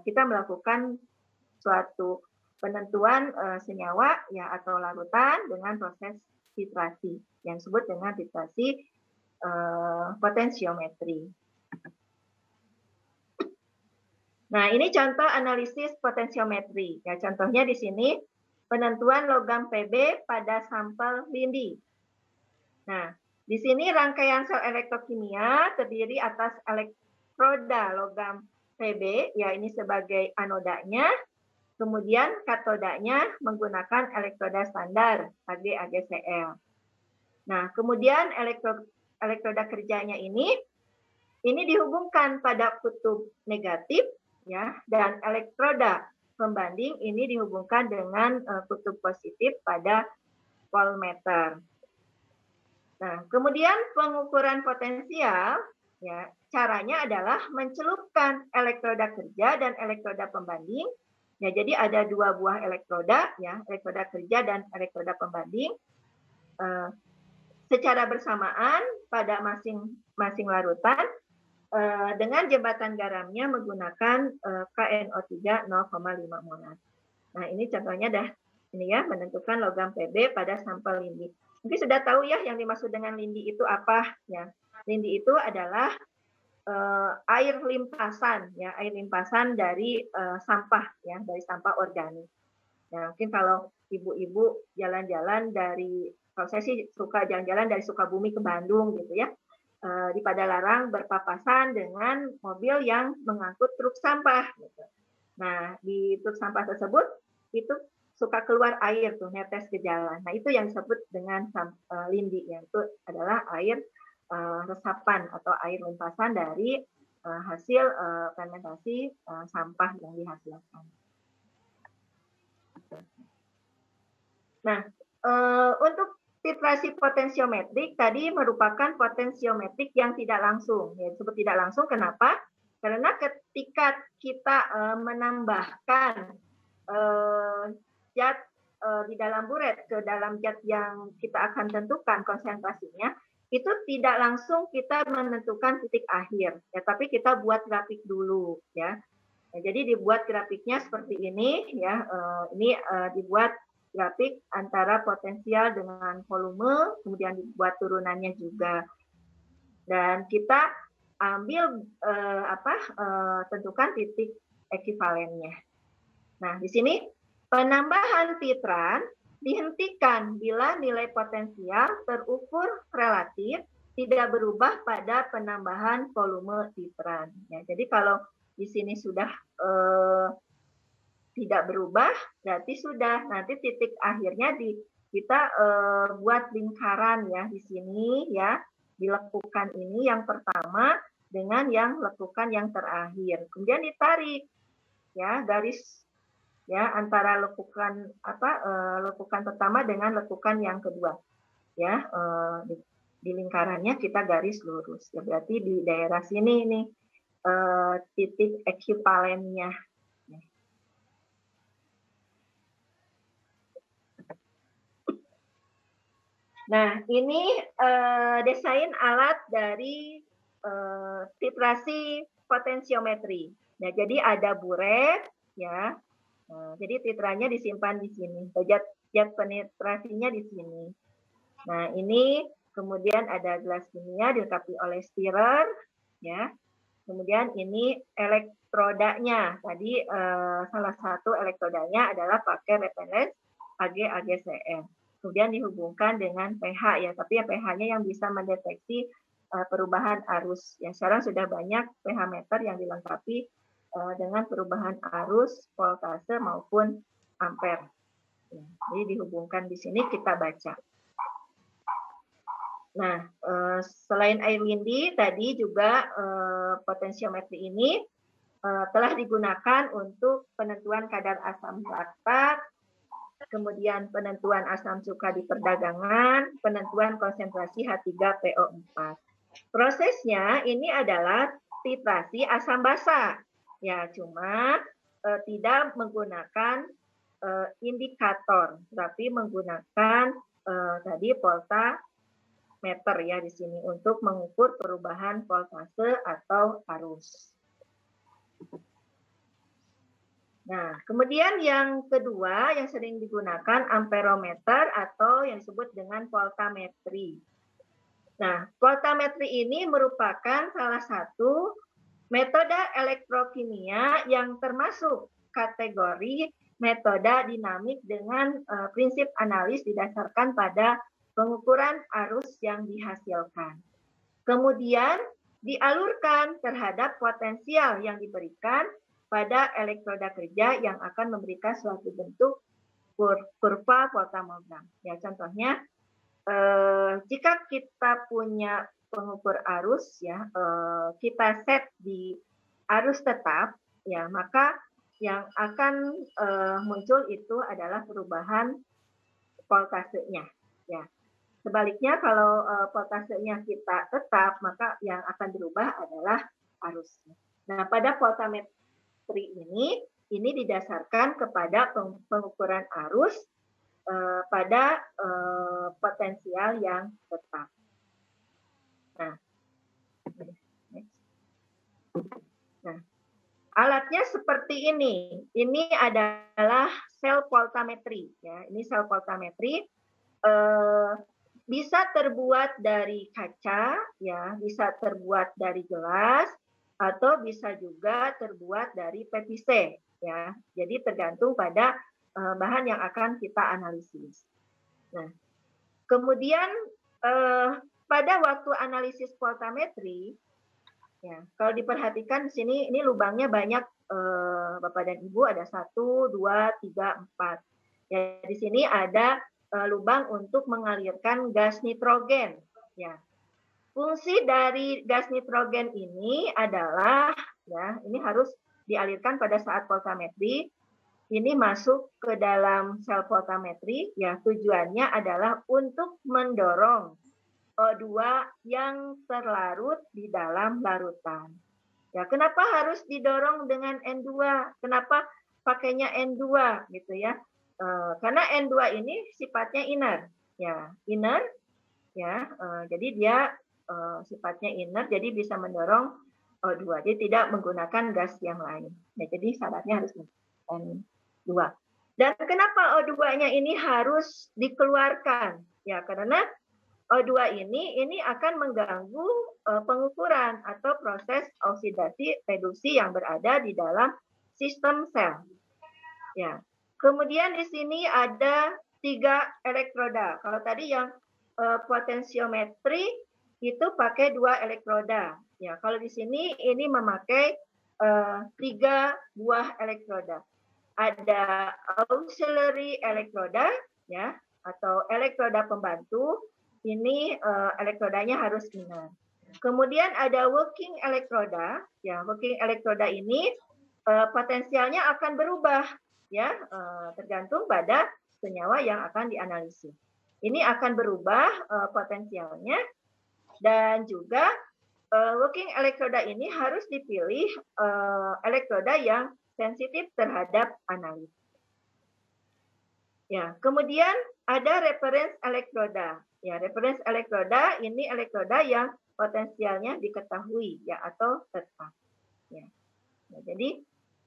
kita melakukan suatu penentuan senyawa ya atau larutan dengan proses titrasi yang disebut dengan titrasi potensiometri. Nah, ini contoh analisis potensiometri. Ya, contohnya di sini penentuan logam Pb pada sampel lindi. Nah, di sini rangkaian sel elektrokimia terdiri atas elektroda logam Pb, ya ini sebagai anodanya, kemudian katodanya menggunakan elektroda standar AgCl. Nah, kemudian elektroda kerjanya ini dihubungkan pada kutub negatif, ya, dan elektroda pembanding ini dihubungkan dengan kutub positif pada voltmeter. Nah, kemudian pengukuran potensial, ya, caranya adalah mencelupkan elektroda kerja dan elektroda pembanding. Ya, jadi ada dua buah elektroda, ya, elektroda kerja dan elektroda pembanding, secara bersamaan pada masing-masing larutan dengan jembatan garamnya menggunakan KNO3 0,5 molar. Nah, ini contohnya ini ya, menentukan logam Pb pada sampel lindi. Mungkin sudah tahu ya yang dimaksud dengan lindi itu apa ya. Lindi itu adalah air limpasan ya, air limpasan dari sampah ya, dari sampah organik. Nah, mungkin kalau ibu-ibu jalan-jalan kalau saya sih suka jalan-jalan dari Sukabumi ke Bandung gitu ya, di Padalarang berpapasan dengan mobil yang mengangkut truk sampah. Gitu. Nah, di truk sampah tersebut itu suka keluar air tuh, netes ke jalan. Nah, itu yang disebut dengan lindi, yaitu adalah air resapan atau air limpasan dari hasil fermentasi sampah yang dihasilkan. Nah, untuk titrasi potensiometrik tadi merupakan potensiometrik yang tidak langsung. Ya, disebut tidak langsung kenapa? Karena ketika kita menambahkan zat di dalam buret ke dalam zat yang kita akan tentukan konsentrasinya, itu tidak langsung kita menentukan titik akhir, ya, tapi kita buat grafik dulu, ya. Nah, jadi dibuat grafiknya seperti ini, ya. Ini dibuat grafik antara potensial dengan volume, kemudian dibuat turunannya juga, dan kita ambil tentukan titik ekuivalennya. Nah, di sini penambahan titran dihentikan bila nilai potensial terukur relatif tidak berubah pada penambahan volume titran. Ya, jadi kalau di sini sudah tidak berubah, berarti sudah. Nanti titik akhirnya kita buat lingkaran ya di sini ya, dilekukan ini yang pertama dengan yang lekukan yang terakhir. Kemudian ditarik ya garis ya antara lekukan lekukan pertama dengan lekukan yang kedua. Ya, di lingkarannya kita garis lurus. Ya berarti di daerah sini ini titik ekuivalennya. Nah, ini desain alat dari titrasi potensiometri. Nah, jadi ada buret, ya. Jadi titranya disimpan di sini. Zat penetrasinya di sini. Nah, ini kemudian ada gelas kimia dilengkapi oleh stirrer, ya. Kemudian ini elektrodanya. Tadi salah satu elektrodanya adalah pakai repellent AgCl. Kemudian dihubungkan dengan pH ya, tapi ya pH-nya yang bisa mendeteksi perubahan arus. Ya, sekarang sudah banyak pH meter yang dilengkapi dengan perubahan arus, voltase maupun ampere. Ya, jadi dihubungkan di sini kita baca. Nah, selain air windy, tadi juga potensiometri ini telah digunakan untuk penentuan kadar asam laktat, kemudian penentuan asam cuka di perdagangan, penentuan konsentrasi H3PO4. Prosesnya ini adalah titrasi asam basa. Ya, cuma tidak menggunakan indikator, tapi menggunakan tadi voltameter ya di sini untuk mengukur perubahan voltase atau arus. Nah, kemudian yang kedua yang sering digunakan amperometer atau yang disebut dengan voltametri. Nah, voltametri ini merupakan salah satu metode elektrokimia yang termasuk kategori metode dinamik dengan prinsip analis didasarkan pada pengukuran arus yang dihasilkan. Kemudian dialurkan terhadap potensial yang diberikan pada elektroda kerja yang akan memberikan suatu bentuk kurva voltamogram. Ya, contohnya jika kita punya pengukur arus ya, kita set di arus tetap ya, maka yang akan muncul itu adalah perubahan voltasenya ya. Sebaliknya kalau voltasenya kita tetap, maka yang akan berubah adalah arusnya. Nah, pada voltametri ini didasarkan kepada pengukuran arus pada potensial yang tetap. Nah, alatnya seperti ini. Ini adalah sel voltametri. Ya, ini sel voltametri bisa terbuat dari kaca, ya, bisa terbuat dari gelas, atau bisa juga terbuat dari PVC. Ya, jadi tergantung pada bahan yang akan kita analisis. Nah, kemudian pada waktu analisis voltametri, ya, kalau diperhatikan di sini, ini lubangnya banyak, Bapak dan Ibu, ada 1, 2, 3, 4. Ya, di sini ada lubang untuk mengalirkan gas nitrogen. Ya, fungsi dari gas nitrogen ini adalah, ya, ini harus dialirkan pada saat voltametri. Ini masuk ke dalam sel voltametri, ya, tujuannya adalah untuk mendorong O2 yang terlarut di dalam larutan. Ya, kenapa harus didorong dengan N2? Kenapa pakainya N2 gitu ya? Karena N2 ini sifatnya inert, ya, inert, ya, jadi dia sifatnya inert, jadi bisa mendorong O2, jadi tidak menggunakan gas yang lain. Ya, jadi syaratnya harus N2. Dan kenapa O2-nya ini harus dikeluarkan? Ya, karena O2 ini akan mengganggu pengukuran atau proses oksidasi reduksi yang berada di dalam sistem sel. Ya. Kemudian di sini ada 3 elektroda. Kalau tadi yang potensiometri itu pakai 2 elektroda. Ya, kalau di sini ini memakai 3 buah elektroda. Ada auxiliary elektroda, ya, atau elektroda pembantu. Ini elektrodanya harus inert. Kemudian ada working elektroda. Ya, working elektroda ini potensialnya akan berubah, ya, tergantung pada senyawa yang akan dianalisis. Ini akan berubah potensialnya, dan juga working elektroda ini harus dipilih elektroda yang sensitif terhadap analisis. Ya, kemudian ada reference elektroda. Ya, reference elektroda ini elektroda yang potensialnya diketahui, ya, atau tetap. Ya. Nah, jadi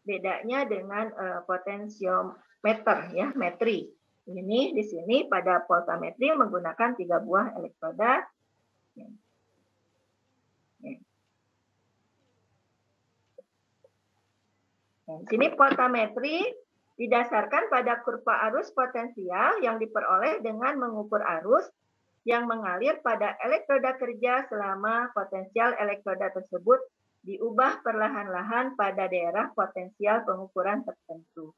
bedanya dengan potensiometer, ya, metri. Ini di sini pada voltametri menggunakan 3 buah elektroda. Ya. Ya. Nah, di sini voltametri didasarkan pada kurva arus potensial yang diperoleh dengan mengukur arus yang mengalir pada elektroda kerja selama potensial elektroda tersebut diubah perlahan-lahan pada daerah potensial pengukuran tertentu.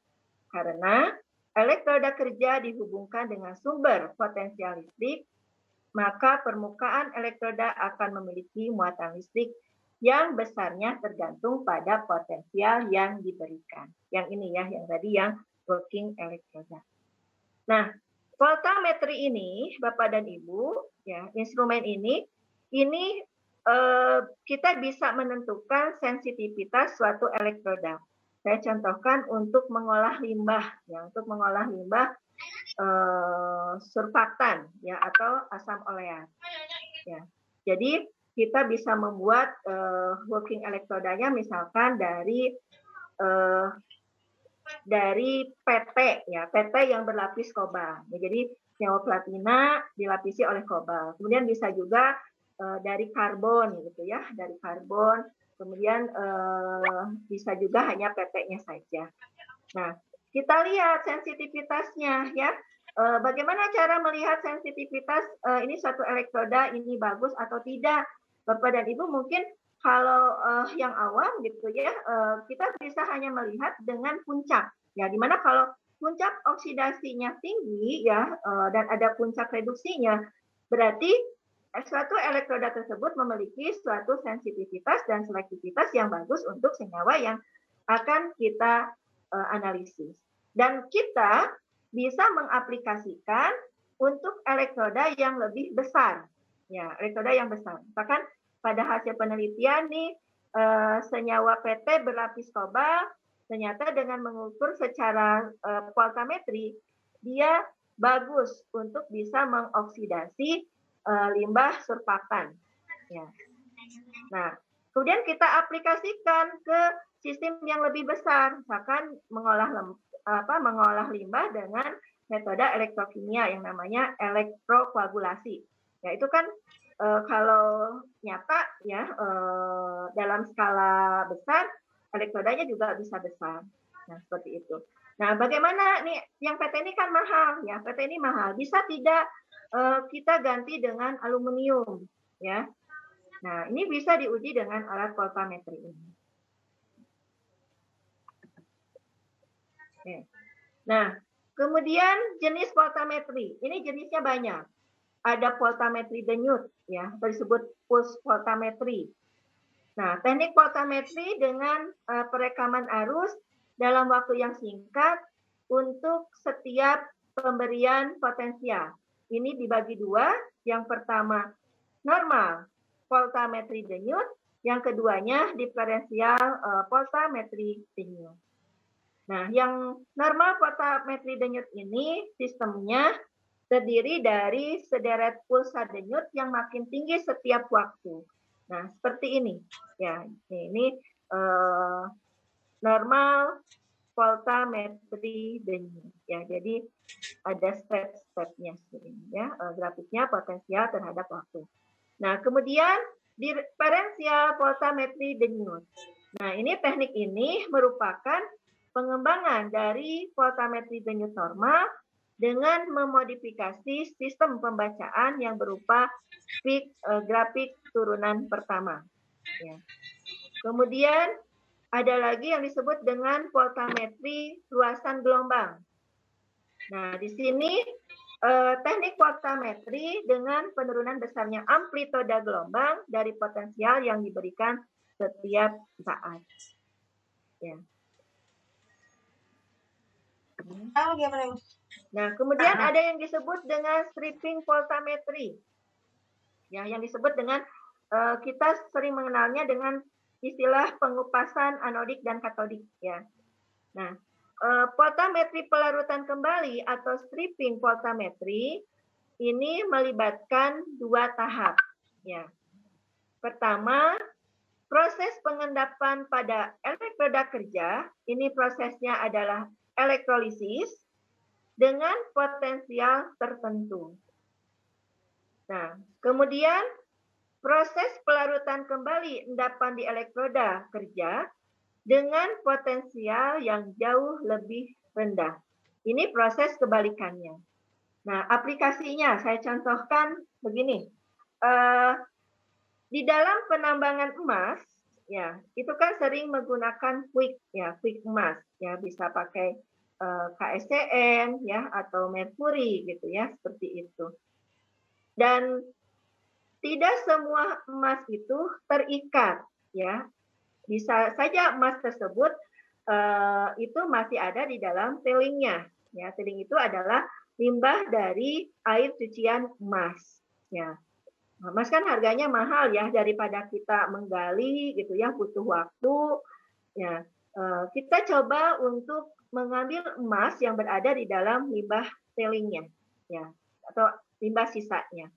Karena elektroda kerja dihubungkan dengan sumber potensial listrik, maka permukaan elektroda akan memiliki muatan listrik yang besarnya tergantung pada potensial yang diberikan. Yang ini ya, yang tadi yang working elektroda. Nah, voltametri ini, Bapak dan Ibu, ya, instrumen ini kita bisa menentukan sensitivitas suatu elektroda. Saya contohkan untuk mengolah limbah, ya, untuk mengolah limbah surfaktan, ya, atau asam oleat. Ya, jadi kita bisa membuat working elektrodanya misalkan dari PT, ya, PT yang berlapis kobalt. Ya, jadi senyawa platina dilapisi oleh kobalt. Kemudian bisa juga dari karbon, gitu ya, dari karbon. Kemudian bisa juga hanya PT-nya saja. Nah, kita lihat sensitivitasnya, ya. Bagaimana cara melihat sensitivitas ini suatu elektroda ini bagus atau tidak? Bapak dan Ibu mungkin kalau yang awam gitu ya, kita bisa hanya melihat dengan puncak. Ya, dimana kalau puncak oksidasinya tinggi ya, dan ada puncak reduksinya, berarti suatu elektroda tersebut memiliki suatu sensitivitas dan selektivitas yang bagus untuk senyawa yang akan kita analisis. Dan kita bisa mengaplikasikan untuk elektroda yang lebih besar. Ya, elektroda yang besar. Bahkan pada hasil penelitian nih, senyawa PT berlapis kobalt, ternyata dengan mengukur secara voltametri, dia bagus untuk bisa mengoksidasi limbah surfaktan. Ya. Nah, kemudian kita aplikasikan ke sistem yang lebih besar, misalkan mengolah limbah dengan metode elektrokimia yang namanya elektrokoagulasi. Ya, itu kan kalau nyata ya dalam skala besar elektrodanya juga bisa besar. Nah, seperti itu. Nah, bagaimana nih yang PT ini kan mahal ya, PT ini mahal. Bisa tidak kita ganti dengan aluminium ya. Nah, ini bisa diuji dengan alat voltametri ini. Oke. Nah, kemudian jenis voltametri. Ini jenisnya banyak. Ada voltametri denyut, ya, disebut pulse voltametri. Nah, teknik voltametri dengan perekaman arus dalam waktu yang singkat untuk setiap pemberian potensial. Ini dibagi dua. Yang pertama normal voltametri denyut, yang keduanya diferensial voltametri denyut. Nah, yang normal voltametri denyut ini sistemnya terdiri dari sederet pulsa denyut yang makin tinggi setiap waktu. Nah, seperti ini. Ya, ini normal voltametri denyut. Ya, jadi ada step-stepnya ya, grafiknya potensial terhadap waktu. Nah, kemudian diferensial voltametri denyut. Nah, ini teknik ini merupakan pengembangan dari voltametri denyut normal dengan memodifikasi sistem pembacaan yang berupa grafik turunan pertama. Ya. Kemudian ada lagi yang disebut dengan voltametri luasan gelombang. Nah, di sini teknik voltametri dengan penurunan besarnya amplitude gelombang dari potensial yang diberikan setiap saat. Ya. Nah, kemudian ada yang disebut dengan stripping voltametri. Ya, yang disebut dengan kita sering mengenalnya dengan istilah pengupasan anodik dan katodik. Ya. Nah, voltametri pelarutan kembali atau stripping voltametri ini melibatkan dua tahap. Ya. Pertama, proses pengendapan pada elektroda kerja, ini prosesnya adalah elektrolisis dengan potensial tertentu. Nah, kemudian proses pelarutan kembali endapan di elektroda kerja dengan potensial yang jauh lebih rendah. Ini proses kebalikannya. Nah, aplikasinya saya contohkan begini. Di dalam penambangan emas, ya, itu kan sering menggunakan quick emas, ya, bisa pakai KSCN, ya, atau merkuri, gitu ya, seperti itu. Dan tidak semua emas itu terikat, ya. Bisa saja emas tersebut itu masih ada di dalam tailingnya, ya. Tailing itu adalah limbah dari air cucian emas, ya. Emas kan harganya mahal ya, daripada kita menggali gitu ya, butuh waktu. Ya, kita coba untuk mengambil emas yang berada di dalam limbah tailingnya, ya, atau limbah sisanya.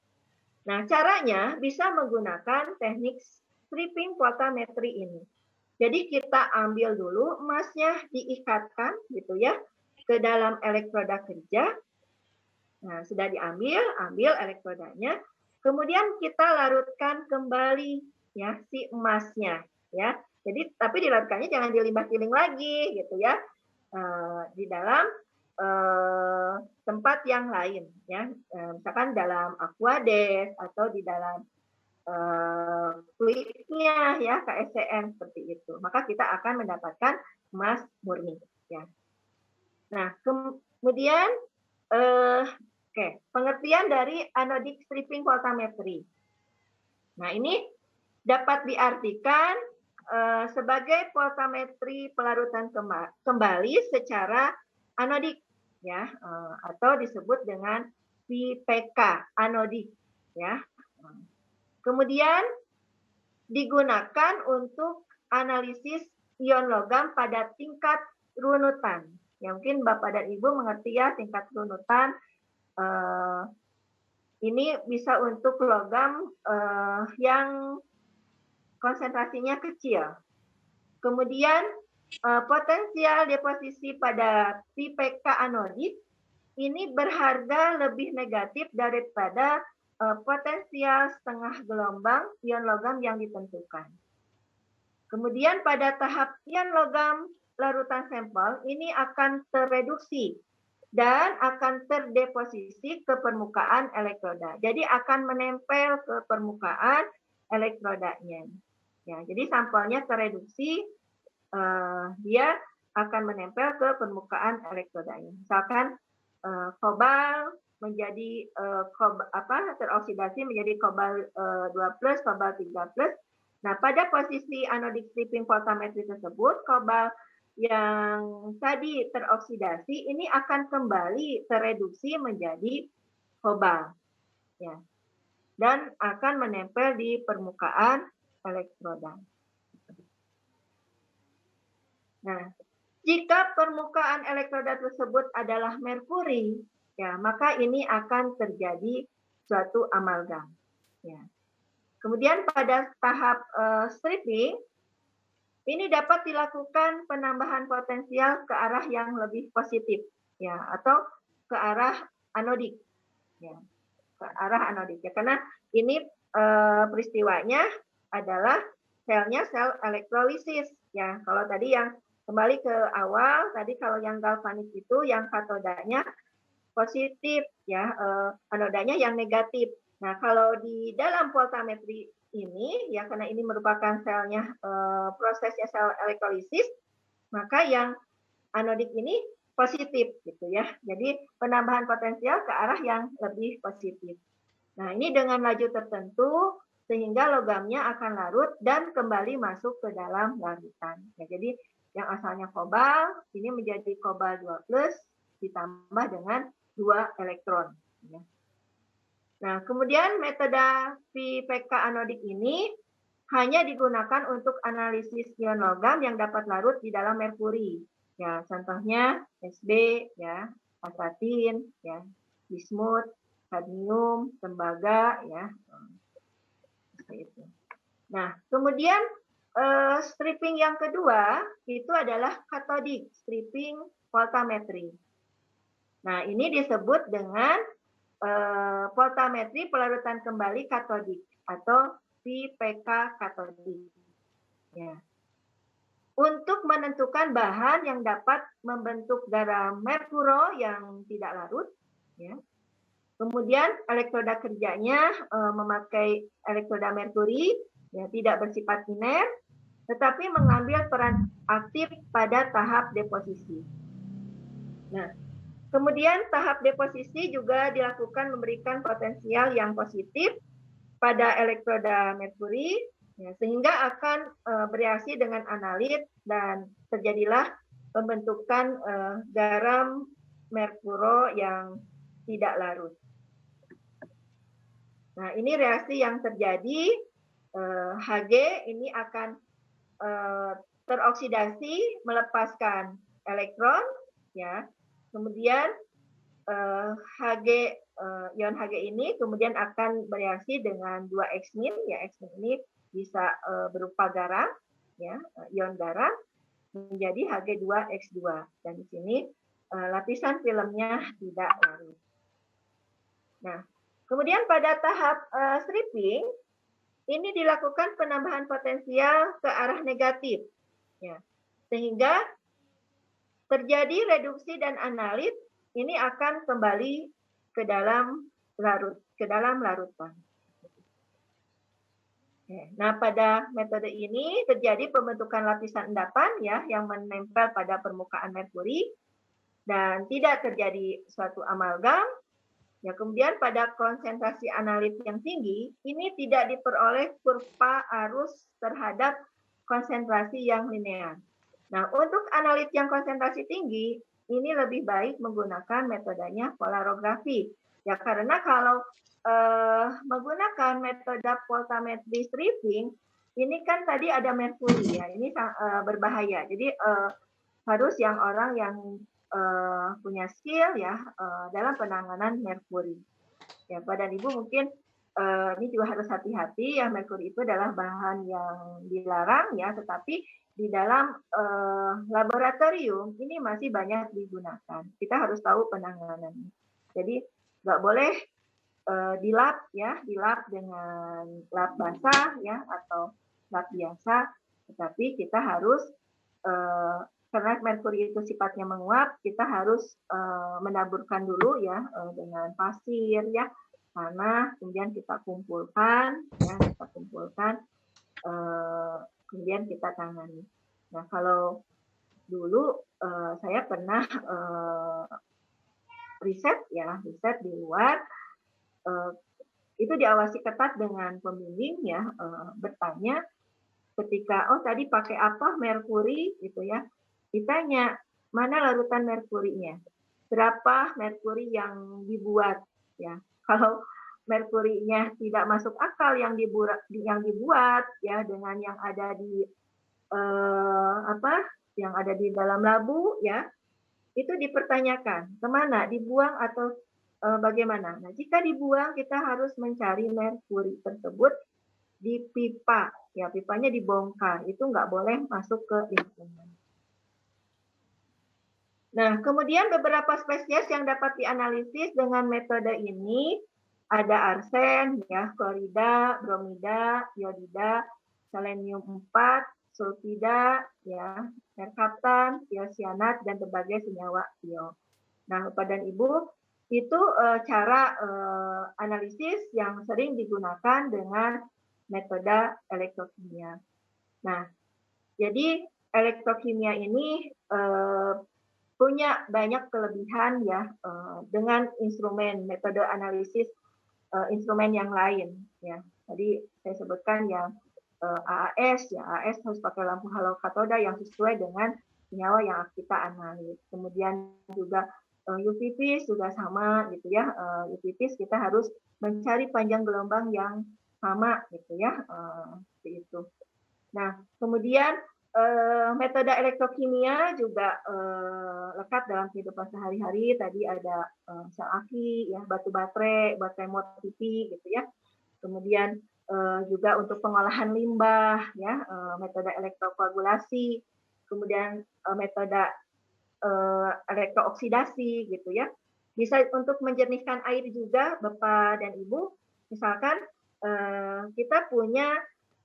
Nah, caranya bisa menggunakan teknik stripping voltametri ini. Jadi kita ambil dulu emasnya, diikatkan gitu ya ke dalam elektroda kerja. Nah, sudah diambil, ambil elektrodanya. Kemudian kita larutkan kembali ya si emasnya ya. Jadi tapi dilarutkannya jangan di limbah tiling lagi gitu ya. Di dalam tempat yang lain ya. Misalkan dalam aquades atau di dalam fluidnya ya KSCN seperti itu. Maka kita akan mendapatkan emas murni ya. Nah, kemudian pengertian dari anodic stripping voltametri. Nah, ini dapat diartikan sebagai voltametri pelarutan kembali secara anodik, ya, atau disebut dengan VPK anodik, ya. Kemudian digunakan untuk analisis ion logam pada tingkat runutan. Ya, mungkin Bapak dan Ibu mengerti ya tingkat runutan. Ini bisa untuk logam yang konsentrasinya kecil. Kemudian potensial deposisi pada VPK anodik ini berharga lebih negatif daripada potensial setengah gelombang ion logam yang ditentukan. Kemudian pada tahap ion logam larutan sampel ini akan tereduksi dan akan terdeposisi ke permukaan elektroda. Jadi akan menempel ke permukaan elektrodanya. Ya, jadi sampelnya tereduksi, dia akan menempel ke permukaan elektrodanya. Misalkan kobal menjadi teroksidasi menjadi kobal 2+, kobal 3+. Nah, pada posisi anodic stripping voltametri tersebut, kobal yang tadi teroksidasi ini akan kembali tereduksi menjadi kobal, ya, dan akan menempel di permukaan elektroda. Nah, jika permukaan elektroda tersebut adalah merkuri, ya, maka ini akan terjadi suatu amalgam. Ya. Kemudian pada tahap stripping, ini dapat dilakukan penambahan potensial ke arah yang lebih positif, ya, atau ke arah anodik, ya, ke arah anodik. Ya, karena ini peristiwanya adalah selnya sel elektrolisis, ya. Kalau tadi yang kembali ke awal, tadi kalau yang galvanik itu yang katodanya positif, ya, anodanya yang negatif. Nah, kalau di dalam voltametri ini, ya, karena ini merupakan selnya prosesnya sel elektrolisis, maka yang anodik ini positif gitu ya. Jadi penambahan potensial ke arah yang lebih positif. Nah, ini dengan laju tertentu sehingga logamnya akan larut dan kembali masuk ke dalam larutan. Ya, jadi yang asalnya kobal ini menjadi kobal 2+ ditambah dengan 2 elektron. Ya. Nah, kemudian metode PPK anodik ini hanya digunakan untuk analisis ion logam yang dapat larut di dalam merkuri. Ya, contohnya Sb, ya, atratin, ya, bismut, kadmium, tembaga, ya, seperti itu. Nah, kemudian stripping yang kedua itu adalah katodik stripping voltametri. Nah, ini disebut dengan voltametri pelarutan kembali katodik atau PPK katodik. Ya. Untuk menentukan bahan yang dapat membentuk garam merkuro yang tidak larut, ya. Kemudian elektroda kerjanya memakai elektroda merkuri, ya, tidak bersifat iner, tetapi mengambil peran aktif pada tahap deposisi. Nah, kemudian tahap deposisi juga dilakukan memberikan potensial yang positif pada elektroda merkuri, ya, sehingga akan bereaksi dengan analit dan terjadilah pembentukan garam merkuro yang tidak larut. Nah, ini reaksi yang terjadi, Hg ini akan teroksidasi melepaskan elektron, ya. Kemudian Hg ion Hg ini kemudian akan bereaksi dengan 2-X-min, ya, X-min ini bisa berupa garam, ya, ion garam menjadi Hg2X2, dan di sini lapisan filmnya tidak larut. Nah, kemudian pada tahap stripping ini dilakukan penambahan potensial ke arah negatif, ya, sehingga terjadi reduksi dan analit ini akan kembali ke dalam larutan. Nah, pada metode ini terjadi pembentukan lapisan endapan, ya, yang menempel pada permukaan merkuri dan tidak terjadi suatu amalgam. Ya, kemudian pada konsentrasi analit yang tinggi ini tidak diperoleh kurva arus terhadap konsentrasi yang linear. Nah, untuk analit yang konsentrasi tinggi ini lebih baik menggunakan metodenya polarografi. Ya, karena kalau menggunakan metode voltametri stripping, ini kan tadi ada merkuri, ya, ini berbahaya. Jadi harus orang yang punya skill, ya, dalam penanganan merkuri. Ya, Badan Ibu mungkin ini juga harus hati-hati, ya, merkuri itu adalah bahan yang dilarang, ya, tetapi di dalam laboratorium ini masih banyak digunakan. Kita harus tahu penanganannya. Jadi nggak boleh di lab, ya, di lab dengan lab basah, ya, atau lab biasa, tetapi kita harus karena merkuri itu sifatnya menguap, kita harus menaburkan dulu, ya, dengan pasir, ya, tanah, kemudian kita kumpulkan, ya, kemudian kita tangani. Nah, kalau dulu saya pernah riset di luar, itu diawasi ketat dengan pembimbing, ya, bertanya ketika tadi pakai apa merkuri gitu, ya, ditanya mana larutan merkurinya, berapa merkuri yang dibuat, ya. Kalau merkurinya tidak masuk akal yang dibuat, ya, dengan yang ada di yang ada di dalam labu, ya, itu dipertanyakan kemana, dibuang atau bagaimana. Nah, jika dibuang kita harus mencari merkuri tersebut di pipa, ya, pipanya dibongkar, itu nggak boleh masuk ke lingkungan. Nah, kemudian beberapa spesies yang dapat dianalisis dengan metode ini ada arsen, ya, klorida, bromida, iodida, selenium 4, sulfida, ya, merkaptan, tiosianat, dan berbagai senyawa tio. Nah, Bapak dan Ibu, itu cara analisis yang sering digunakan dengan metode elektrokimia. Nah, jadi elektrokimia ini punya banyak kelebihan ya dengan instrumen metode analisis instrumen yang lain ya. Tadi saya sebutkan yang AAS ya, AAS harus pakai lampu halo katoda yang sesuai dengan senyawa yang kita analis. Kemudian juga UV-Vis juga sama gitu ya. UV-Vis kita harus mencari panjang gelombang yang sama gitu ya. Seperti itu. Nah, kemudian metode elektrokimia juga lekat dalam kehidupan sehari-hari. Tadi ada sel aki, ya, batu baterai motivi gitu ya. Kemudian juga untuk pengolahan limbah, ya, metode elektrokoagulasi. Kemudian metode elektrooksidasi gitu ya. Bisa untuk menjernihkan air juga, Bapak dan Ibu. Misalkan kita punya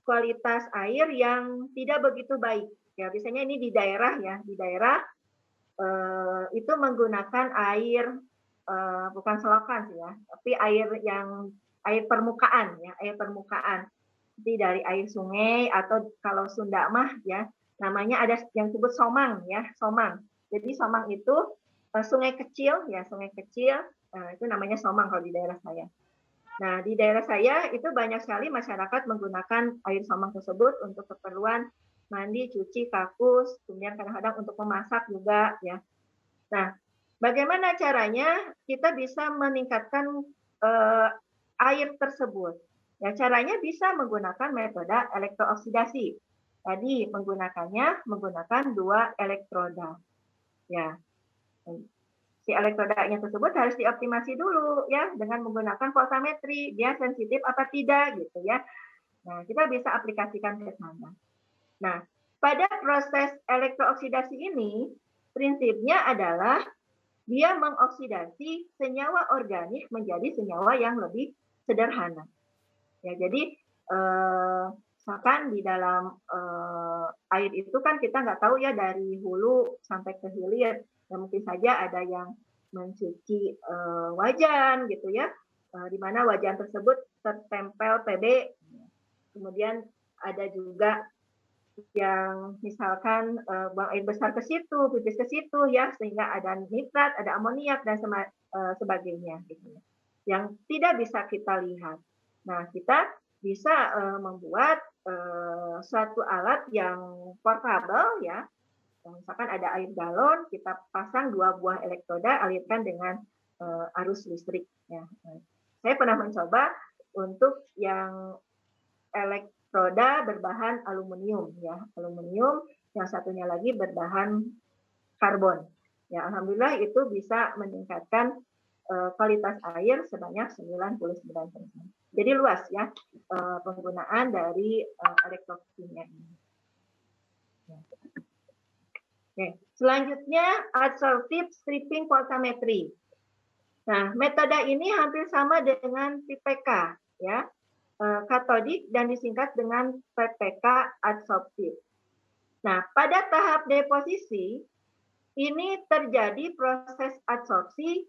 kualitas air yang tidak begitu baik. Ya, biasanya ini di daerah ya, di daerah itu menggunakan air bukan selokan sih ya, tapi air permukaan ya, air permukaan. Seperti dari air sungai atau kalau Sunda mah ya, namanya ada yang disebut somang ya, somang. Jadi somang itu sungai kecil ya, sungai kecil itu namanya somang kalau di daerah saya. Nah, di daerah saya itu banyak sekali masyarakat menggunakan air somang tersebut untuk keperluan mandi, cuci, kakus, kemudian kadang-kadang untuk memasak juga ya. Nah, bagaimana caranya kita bisa meningkatkan air tersebut? Ya, caranya bisa menggunakan metode elektrooksidasi. Tadi menggunakan 2 elektroda. Ya. Si elektrodanya tersebut harus dioptimasi dulu ya dengan menggunakan voltametri, dia sensitif apa tidak gitu ya. Nah, kita bisa aplikasikan ke sana. Nah, pada proses elektrooksidasi ini prinsipnya adalah dia mengoksidasi senyawa organik menjadi senyawa yang lebih sederhana. Ya, jadi misalkan di dalam air itu kan kita nggak tahu ya dari hulu sampai ke hilir. Ya, mungkin saja ada yang mencuci wajan gitu ya, di mana wajan tersebut tertempel PB. Kemudian ada juga yang misalkan buang air besar ke situ, pipis ke situ ya, sehingga ada nitrat, ada amoniak dan sebagainya gitu. Yang tidak bisa kita lihat. Nah, kita bisa membuat suatu alat yang portable ya. Misalkan ada air galon, kita pasang 2 buah elektroda, alirkan dengan arus listrik. Ya. Saya pernah mencoba untuk yang elektroda berbahan aluminium, ya, aluminium. Yang satunya lagi berbahan karbon. Ya, alhamdulillah itu bisa meningkatkan kualitas air sebanyak 99%. Jadi luas ya penggunaan dari elektrokimia ini. Ya. Oke. Selanjutnya adsorptive stripping voltametry. Nah, metode ini hampir sama dengan PPK ya, katodik dan disingkat dengan PPK adsorptive. Nah, pada tahap deposisi ini terjadi proses adsorpsi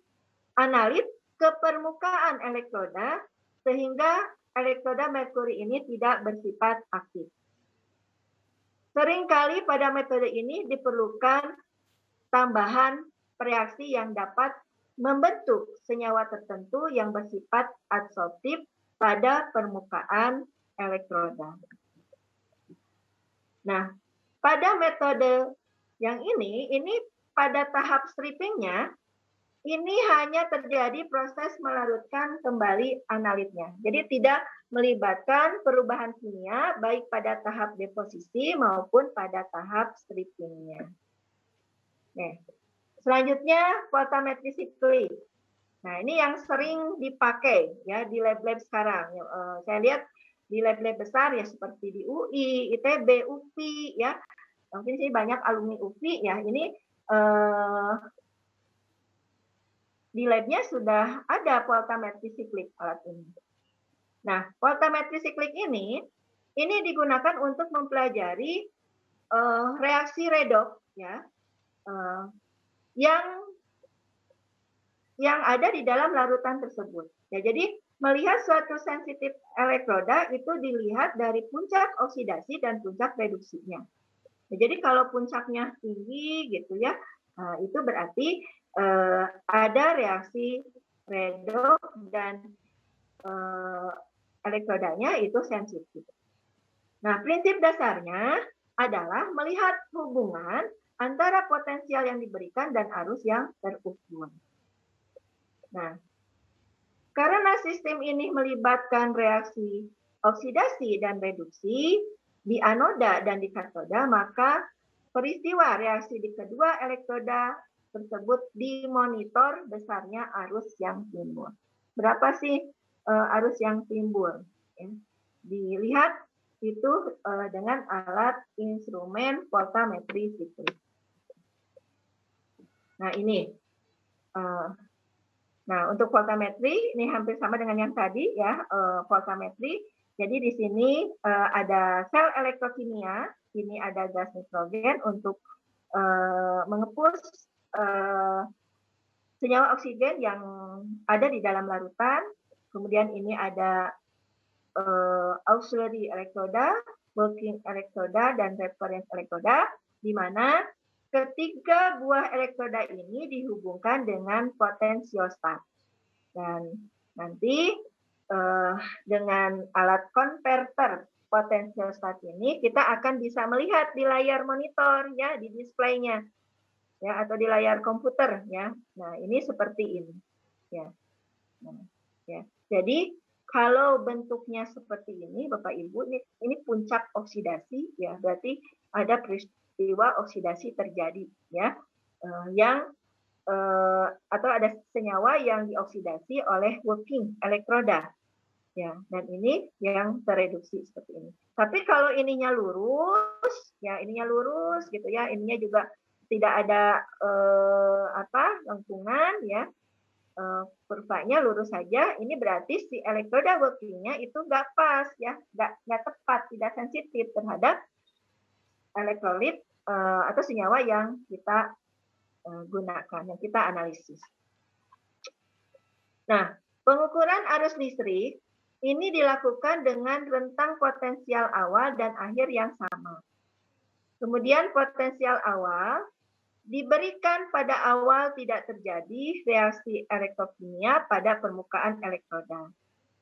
analit ke permukaan elektroda sehingga elektroda merkuri ini tidak bersifat aktif. Seringkali pada metode ini diperlukan tambahan reaksi yang dapat membentuk senyawa tertentu yang bersifat adsorptif pada permukaan elektroda. Nah, pada metode yang ini pada tahap strippingnya, ini hanya terjadi proses melarutkan kembali analitnya. Jadi tidak melibatkan perubahan kimia baik pada tahap deposisi maupun pada tahap strippingnya. Nah, selanjutnya voltametri siklik. Nah, ini yang sering dipakai ya di lab-lab sekarang. Saya lihat di lab-lab besar ya seperti di UI, ITB, UPI ya. Mungkin sih banyak alumni UPI ya. Ini di labnya sudah ada voltametri siklik alat ini. Nah, voltametri siklik ini digunakan untuk mempelajari reaksi redoks ya, yang ada di dalam larutan tersebut. Ya, jadi melihat suatu sensitif elektroda itu dilihat dari puncak oksidasi dan puncak reduksinya. Ya, jadi kalau puncaknya tinggi gitu ya, Nah, itu berarti ada reaksi redox dan elektrodanya itu sensitif. Nah, prinsip dasarnya adalah melihat hubungan antara potensial yang diberikan dan arus yang terukur. Nah, karena sistem ini melibatkan reaksi oksidasi dan reduksi di anoda dan di katoda, maka peristiwa reaksi di kedua elektroda tersebut dimonitor besarnya arus yang timbul. Berapa sih arus yang timbul? Ya. Dilihat itu dengan alat instrumen voltametri siklik. Nah ini, nah untuk voltametri ini hampir sama dengan yang tadi ya, voltametri. Jadi di sini ada sel elektrokimia, ini ada gas nitrogen untuk mengepus senyawa oksigen yang ada di dalam larutan. Kemudian ini ada auxiliary elektroda, working elektroda, dan reference elektroda, di mana ketiga buah elektroda ini dihubungkan dengan potensiostat. Dan nanti dengan alat konverter potensiostat ini kita akan bisa melihat di layar monitor ya, di displaynya ya, atau di layar komputer ya. Nah ini seperti ini ya. Nah, ya. Jadi kalau bentuknya seperti ini, Bapak Ibu, ini puncak oksidasi, ya berarti ada peristiwa oksidasi terjadi, ya, atau ada senyawa yang dioksidasi oleh working elektroda, ya, dan ini yang tereduksi seperti ini. Tapi kalau ininya lurus, ya ininya lurus, gitu ya, ininya juga tidak ada lengkungan, ya. Kurvanya lurus saja, ini berarti si elektroda workingnya itu nggak pas ya, nggak tepat, tidak sensitif terhadap elektrolit atau senyawa yang kita gunakan, yang kita analisis. Nah, pengukuran arus listrik ini dilakukan dengan rentang potensial awal dan akhir yang sama. Kemudian potensial awal diberikan pada awal tidak terjadi reaksi elektrokimia pada permukaan elektroda.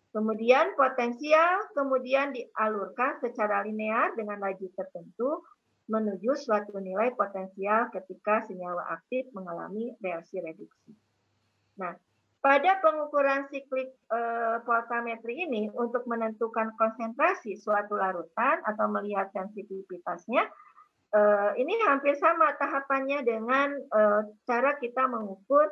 Kemudian potensial kemudian dialurkan secara linear dengan laju tertentu menuju suatu nilai potensial ketika senyawa aktif mengalami reaksi reduksi. Nah, pada pengukuran siklik voltametri ini untuk menentukan konsentrasi suatu larutan atau melihat sensitivitasnya, ini hampir sama tahapannya dengan cara kita mengukur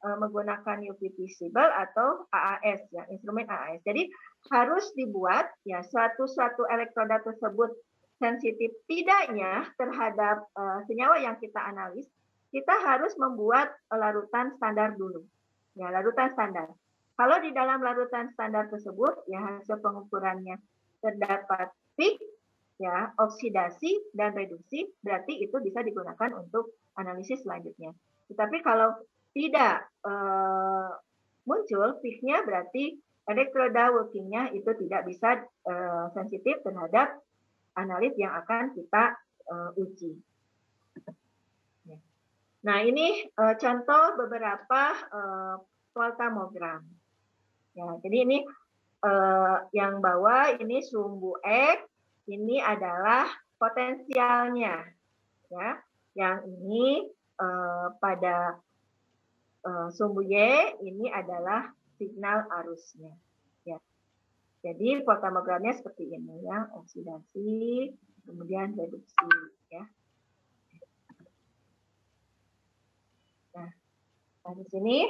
menggunakan UV visible atau AAS, ya, instrumen AAS. Jadi harus dibuat ya suatu elektroda tersebut sensitif tidaknya terhadap senyawa yang kita analis, kita harus membuat larutan standar dulu. Ya, larutan standar. Kalau di dalam larutan standar tersebut ya hasil pengukurannya terdapat peak, ya, oksidasi dan reduksi, berarti itu bisa digunakan untuk analisis selanjutnya. Tetapi kalau tidak muncul peak-nya, berarti elektroda working-nya itu tidak bisa sensitif terhadap analis yang akan kita uji. Nah, ini contoh beberapa voltamogram. Ya, jadi ini yang bawah ini sumbu X, ini adalah potensialnya, ya. Yang ini pada sumbu Y ini adalah signal arusnya, ya. Jadi voltamogramnya seperti ini, ya, oksidasi, kemudian reduksi, ya. Nah, di sini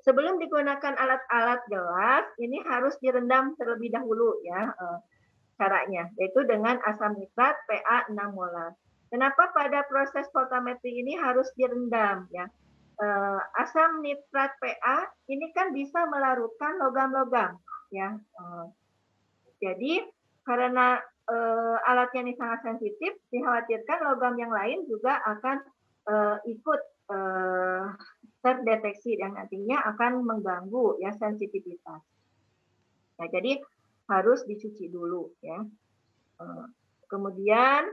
sebelum digunakan alat-alat gelas, ini harus direndam terlebih dahulu, ya. Caranya, yaitu dengan asam nitrat Pa 6 molar. Kenapa pada proses voltametri ini harus direndam? Ya, asam nitrat Pa ini kan bisa melarutkan logam-logam. Ya, jadi karena alatnya ini sangat sensitif, dikhawatirkan logam yang lain juga akan ikut terdeteksi dan nantinya akan mengganggu ya sensitivitas. Nah, jadi harus dicuci dulu ya. Kemudian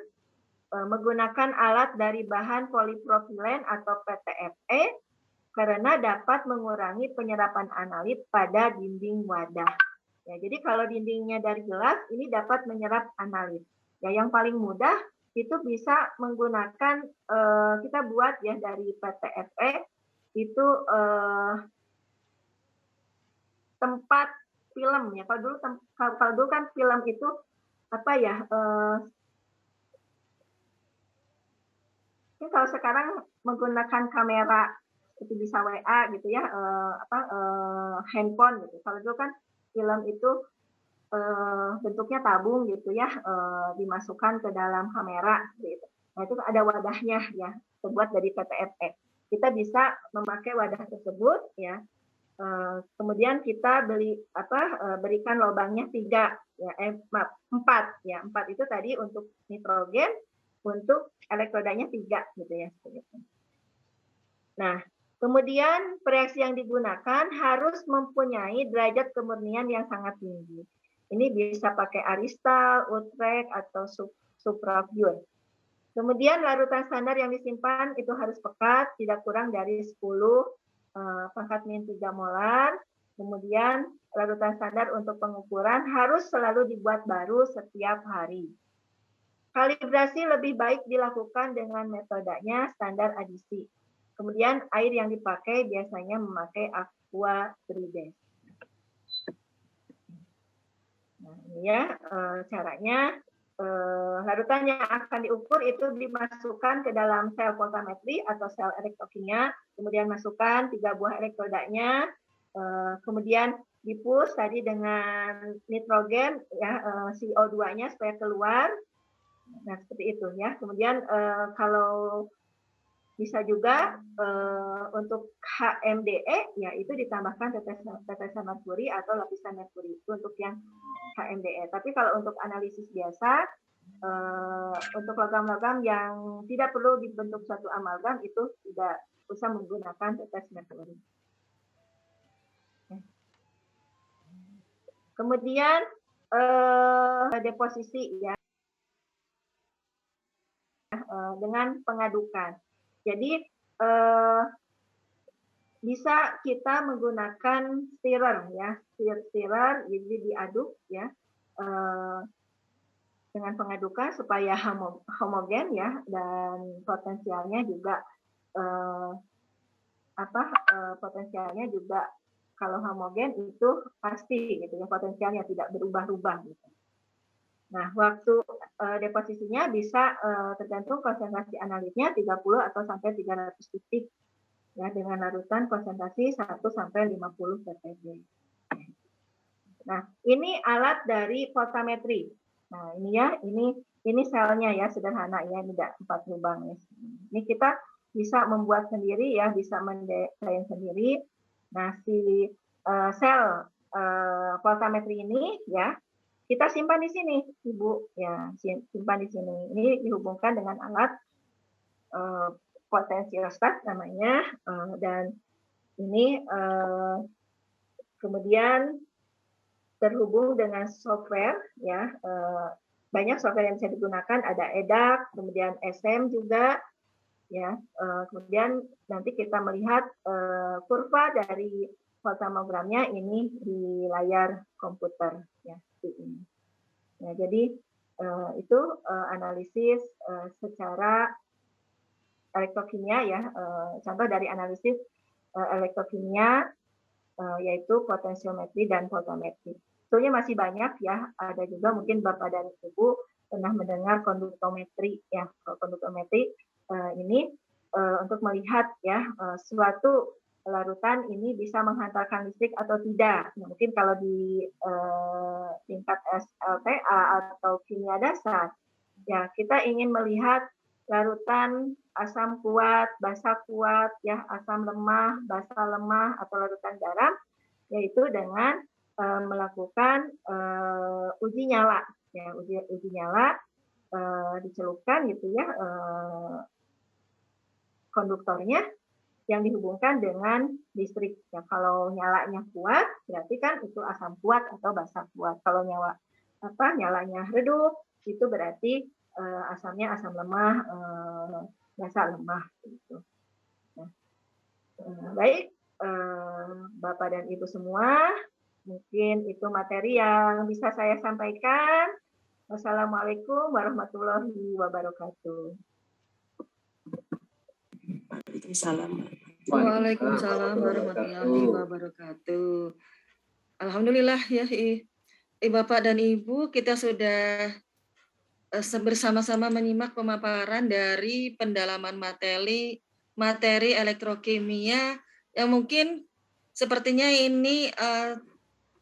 menggunakan alat dari bahan polipropilen atau PTFE karena dapat mengurangi penyerapan analit pada dinding wadah. Ya, jadi kalau dindingnya dari gelas, ini dapat menyerap analit. Ya, yang paling mudah itu bisa menggunakan kita buat ya dari PTFE itu tempat film ya. Kalau dulu kan film itu apa ya? Kalau sekarang menggunakan kamera seperti bisa WA gitu ya, handphone gitu. Kalau dulu kan film itu bentuknya tabung gitu ya, dimasukkan ke dalam kamera gitu. Nah itu ada wadahnya ya, terbuat dari PTFE. Kita bisa memakai wadah tersebut ya. Kemudian kita berikan lubangnya 4 ya. 4 itu tadi untuk nitrogen, untuk elektrodanya 3 gitu ya. Nah, kemudian reaksi yang digunakan harus mempunyai derajat kemurnian yang sangat tinggi. Ini bisa pakai aristal, Utrecht, atau suprapure. Kemudian larutan standar yang disimpan itu harus pekat, tidak kurang dari 10 pangkat min 3 molar. Kemudian larutan standar untuk pengukuran harus selalu dibuat baru setiap hari. Kalibrasi lebih baik dilakukan dengan metodenya standar adisi. Kemudian air yang dipakai biasanya memakai aqua 3D. Nah, ini ya caranya. Larutan yang akan diukur itu dimasukkan ke dalam sel voltametri atau sel elektrokimia, kemudian masukkan 3 buah elektrodanya, kemudian dipus tadi dengan nitrogen ya, CO2-nya supaya keluar. Nah, seperti itu ya. Kemudian kalau bisa juga untuk HMDE ya itu ditambahkan tetesan merkuri atau lapisan merkuri itu untuk yang HMDE. Tapi kalau untuk analisis biasa untuk logam-logam yang tidak perlu dibentuk suatu amalgam itu tidak usah menggunakan tetes merkuri. Kemudian deposisi ya dengan pengadukan. Jadi bisa kita menggunakan stirrer ya, stirrer jadi diaduk ya dengan pengadukan supaya homogen ya dan potensialnya juga potensialnya juga kalau homogen itu pasti gitu ya, potensialnya tidak berubah-ubah gitu. Nah, waktu deposisinya bisa tergantung konsentrasi analitnya 30 atau sampai 300 titik ya dengan larutan konsentrasi 1 sampai 50 ppb. Nah, ini alat dari voltametri. Nah, ini ya, ini selnya ya sederhana ya, tidak 4 lubang ya. Ini kita bisa membuat sendiri ya, bisa mendesain sendiri. Nah, si sel voltametri ini ya kita simpan di sini, Ibu. Ya, simpan di sini. Ini dihubungkan dengan alat potensiostat namanya, dan ini kemudian terhubung dengan software, ya. Banyak software yang bisa digunakan, ada EDAC, kemudian SM juga, ya. Kemudian nanti kita melihat kurva dari voltamogramnya ini di layar komputer, ya. Ini. Nah, jadi itu analisis secara elektrokimia ya, contoh dari analisis elektrokimia yaitu potensiometri dan voltametri. Sebetulnya masih banyak ya, ada juga mungkin Bapak dan Ibu pernah mendengar konduktometri ya. Konduktometri ini untuk melihat ya suatu larutan ini bisa menghantarkan listrik atau tidak. Nah, mungkin kalau di tingkat SLTA atau kimia dasar, ya kita ingin melihat larutan asam kuat, basa kuat, ya asam lemah, basa lemah atau larutan garam, yaitu dengan melakukan uji nyala, ya uji nyala dicelupkan gitu ya konduktornya yang dihubungkan dengan listrik. Ya, kalau nyalanya kuat, berarti kan itu asam kuat atau basa kuat. Kalau nyalanya redup, itu berarti asamnya asam lemah, basa lemah gitu. Nah, baik, Bapak dan Ibu semua, mungkin itu materi yang bisa saya sampaikan. Wassalamualaikum warahmatullahi wabarakatuh. Waalaikumsalam warahmatullahi wabarakatuh. Alhamdulillah ya, Bapak dan Ibu, kita sudah bersama-sama menyimak pemaparan dari pendalaman materi elektrokimia yang mungkin sepertinya ini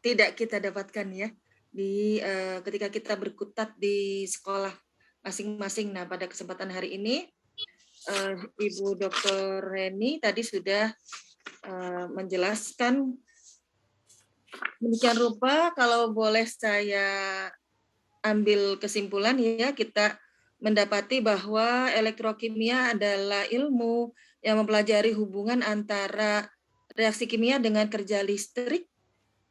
tidak kita dapatkan ya di ketika kita berkutat di sekolah masing-masing. Nah, pada kesempatan hari ini Ibu Dr. Reni tadi sudah menjelaskan demikian rupa. Kalau boleh saya ambil kesimpulan ya, kita mendapati bahwa elektrokimia adalah ilmu yang mempelajari hubungan antara reaksi kimia dengan kerja listrik,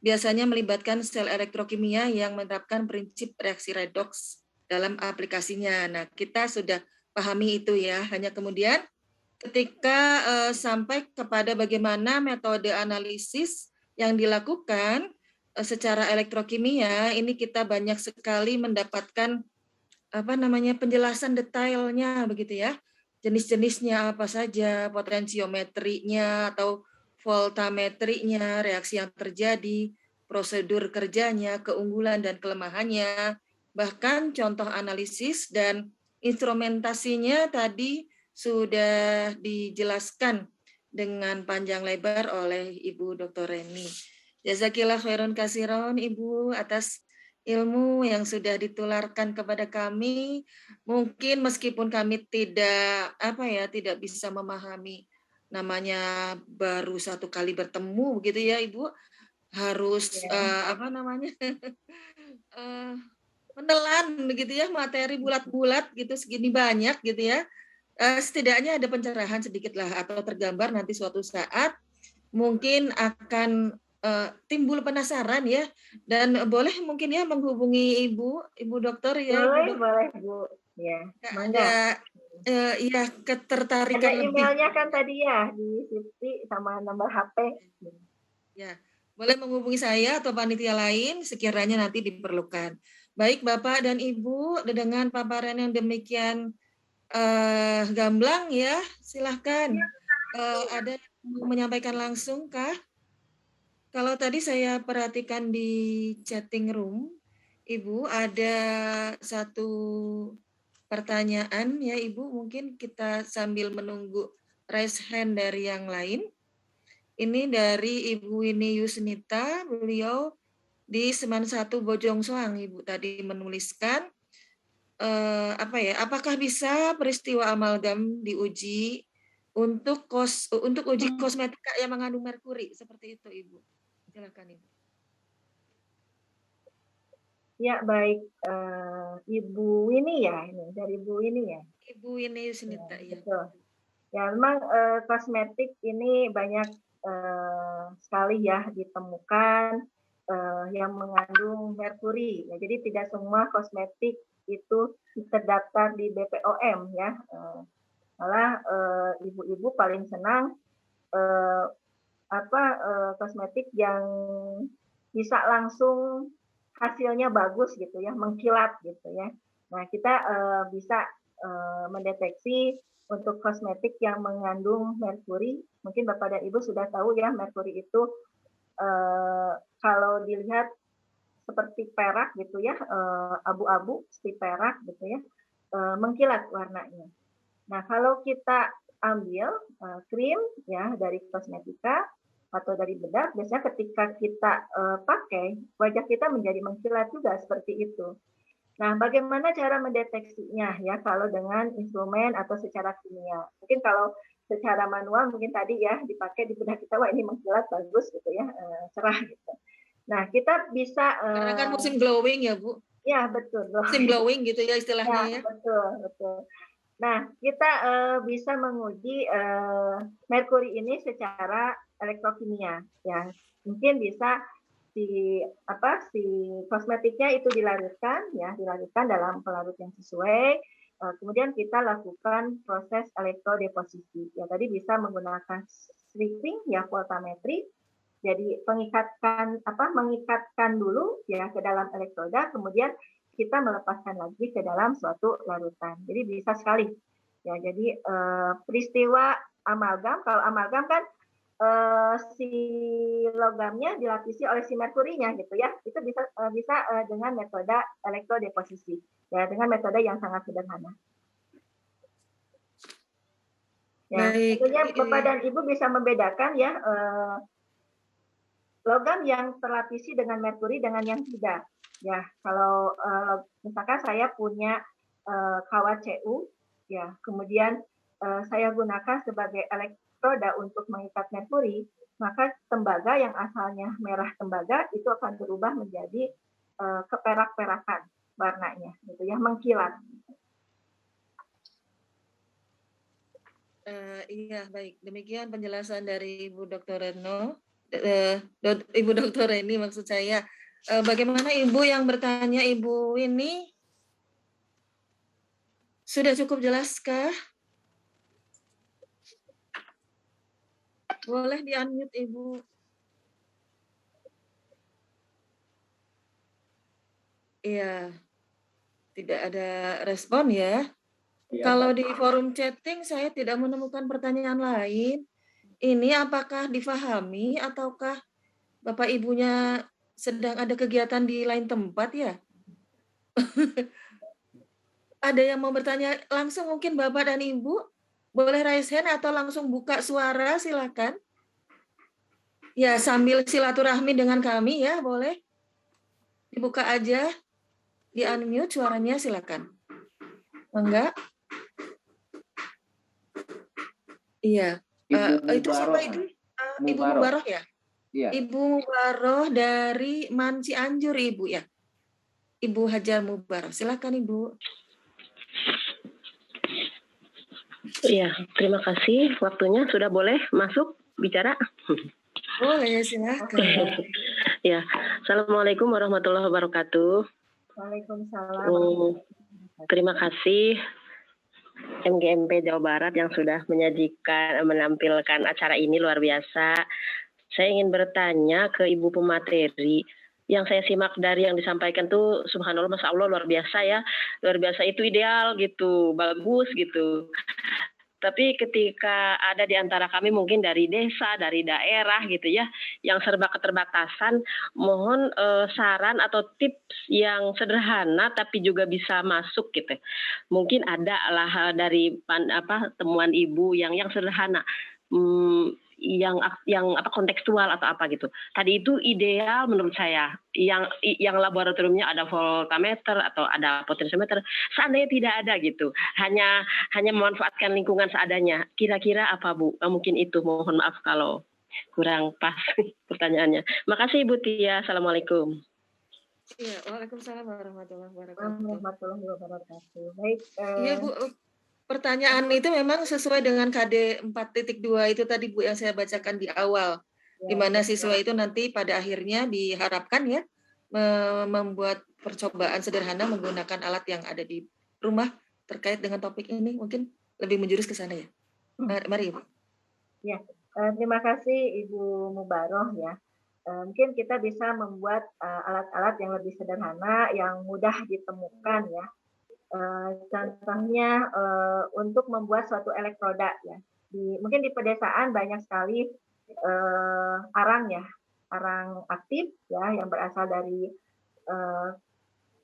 biasanya melibatkan sel elektrokimia yang menerapkan prinsip reaksi redoks dalam aplikasinya. Nah, kita sudah pahami itu ya. Hanya kemudian ketika sampai kepada bagaimana metode analisis yang dilakukan secara elektrokimia, ini kita banyak sekali mendapatkan penjelasan detailnya begitu ya. Jenis-jenisnya apa saja, potensiometrinya atau voltametrinya, reaksi yang terjadi, prosedur kerjanya, keunggulan dan kelemahannya, bahkan contoh analisis dan instrumentasinya tadi sudah dijelaskan dengan panjang lebar oleh Ibu Dr. Reni. Jazakillah khairan kasiron Ibu atas ilmu yang sudah ditularkan kepada kami. Mungkin meskipun kami tidak bisa memahami, namanya baru satu kali bertemu begitu ya Ibu, harus menelan begitu ya materi bulat-bulat gitu segini banyak gitu ya. Setidaknya ada pencerahan sedikit lah atau tergambar nanti suatu saat mungkin akan timbul penasaran ya, dan boleh mungkin ya menghubungi Ibu Dokter ya. Boleh Bu. Ya, ada ketertarikan ada lebih. emailnya kan tadi ya di Siti sama nomor HP. Ya, boleh menghubungi saya atau panitia lain sekiranya nanti diperlukan. Baik Bapak dan Ibu, dengan paparan yang demikian gamblang ya, silahkan. Ada yang mau menyampaikan langsung kah? Kalau tadi saya perhatikan di chatting room, Ibu ada satu pertanyaan ya Ibu, mungkin kita sambil menunggu raise hand dari yang lain. Ini dari Ibu Winnie Yusnita, beliau di Seman 1 Bojong Soang, Ibu tadi menuliskan apakah bisa peristiwa amalgam diuji untuk uji kosmetika yang mengandung merkuri seperti itu Ibu. Silakan Ibu. Ya baik, Ibu Winnie ya, ini dari Ibu Winnie ya. Ibu Winnie Yusnita ya. Betul. Ya memang kosmetik ini banyak sekali ya ditemukan yang mengandung merkuri. Ya, jadi tidak semua kosmetik itu terdaftar di BPOM ya. Malah ibu-ibu paling senang kosmetik yang bisa langsung hasilnya bagus gitu ya, mengkilat gitu ya. Nah kita bisa mendeteksi untuk kosmetik yang mengandung merkuri. Mungkin Bapak dan Ibu sudah tahu ya, merkuri itu kalau dilihat seperti perak gitu ya, abu-abu seperti perak gitu ya, mengkilat warnanya. Nah kalau kita ambil krim ya dari kosmetika atau dari bedak, biasanya ketika kita pakai, wajah kita menjadi mengkilat juga seperti itu. Nah, bagaimana cara mendeteksinya ya kalau dengan instrumen atau secara kimia? Mungkin kalau secara manual mungkin tadi ya dipakai di bedak kita, wah ini mengkilat bagus gitu ya, cerah gitu. Nah, kita bisa karena kan musim glowing ya Bu. Ya betul. Musim glowing gitu ya istilahnya ya. Betul. Nah, kita bisa menguji merkuri ini secara elektrokimia ya. Mungkin bisa si kosmetiknya itu dilarutkan dalam pelarut yang sesuai. Kemudian kita lakukan proses elektrodeposisi. Ya, tadi bisa menggunakan stripping ya, voltametri. Jadi mengikatkan dulu ya ke dalam elektroda, kemudian kita melepaskan lagi ke dalam suatu larutan. Jadi bisa sekali. Ya, jadi peristiwa amalgam, kalau amalgam kan si logamnya dilapisi oleh si merkurinya gitu ya, itu bisa dengan metode elektrodeposisi ya, dengan metode yang sangat sederhana ya. Tentunya Bapak dan Ibu bisa membedakan ya logam yang terlapisi dengan merkuri dengan yang tidak ya. Kalau misalkan saya punya kawat Cu ya, kemudian saya gunakan sebagai elektroda untuk mengikat merkuri, maka tembaga yang asalnya merah tembaga itu akan berubah menjadi keperak-perakan warnanya, gitu ya, mengkilat. Iya, baik. Demikian penjelasan dari Ibu Dr. Retno. Ibu Dr. Reni maksud saya. Bagaimana Ibu yang bertanya, Ibu ini sudah cukup jelaskah? Boleh di-unmute, Ibu. Iya, tidak ada respon ya. Kalau di forum chatting saya tidak menemukan pertanyaan lain. Ini apakah difahami ataukah Bapak Ibunya sedang ada kegiatan di lain tempat ya? Ada yang mau bertanya langsung mungkin Bapak dan Ibu? Boleh raise hand atau langsung buka suara, silakan. Ya, sambil silaturahmi dengan kami ya, boleh. Dibuka aja, di-unmute suaranya, silakan. Enggak? Iya. Itu siapa itu? Ibu Mubaroh ya? Iya. Ibu Mubaroh dari Man Cianjur, Ibu ya? Ibu Hajar Mubaroh. Silakan Ibu. Iya, terima kasih. Waktunya sudah boleh masuk bicara? Boleh, silakan. Ya, Assalamualaikum warahmatullahi wabarakatuh. Waalaikumsalam. Terima kasih MGMP Jawa Barat yang sudah menampilkan acara ini, luar biasa. Saya ingin bertanya ke Ibu pemateri. Yang saya simak dari yang disampaikan tuh, subhanallah, masya Allah, luar biasa ya. Luar biasa itu ideal gitu, bagus gitu. Tapi ketika ada di antara kami mungkin dari desa, dari daerah gitu ya, yang serba keterbatasan, mohon saran atau tips yang sederhana tapi juga bisa masuk gitu. Mungkin ada lah dari temuan Ibu yang sederhana. Yang kontekstual atau apa gitu. Tadi itu ideal menurut saya. Yang laboratoriumnya ada voltameter atau ada potensiometer. Seandainya tidak ada gitu. Hanya memanfaatkan lingkungan seadanya. Kira-kira apa Bu? Mungkin itu, mohon maaf kalau kurang pas pertanyaannya. Makasih Ibu Tia. Assalamualaikum. Iya, waalaikumsalam warahmatullahi wabarakatuh. Baik. Iya Bu. Pertanyaan itu memang sesuai dengan KD 4.2 itu tadi Bu yang saya bacakan di awal, di mana siswa itu nanti pada akhirnya diharapkan ya membuat percobaan sederhana menggunakan alat yang ada di rumah terkait dengan topik ini, mungkin lebih menjurus ke sana ya. Mari Ibu. Ya, terima kasih Ibu Mubaroh ya. Mungkin kita bisa membuat alat-alat yang lebih sederhana, yang mudah ditemukan ya. Contohnya untuk membuat suatu elektroda ya. Mungkin di pedesaan banyak sekali arang ya, arang aktif ya yang berasal dari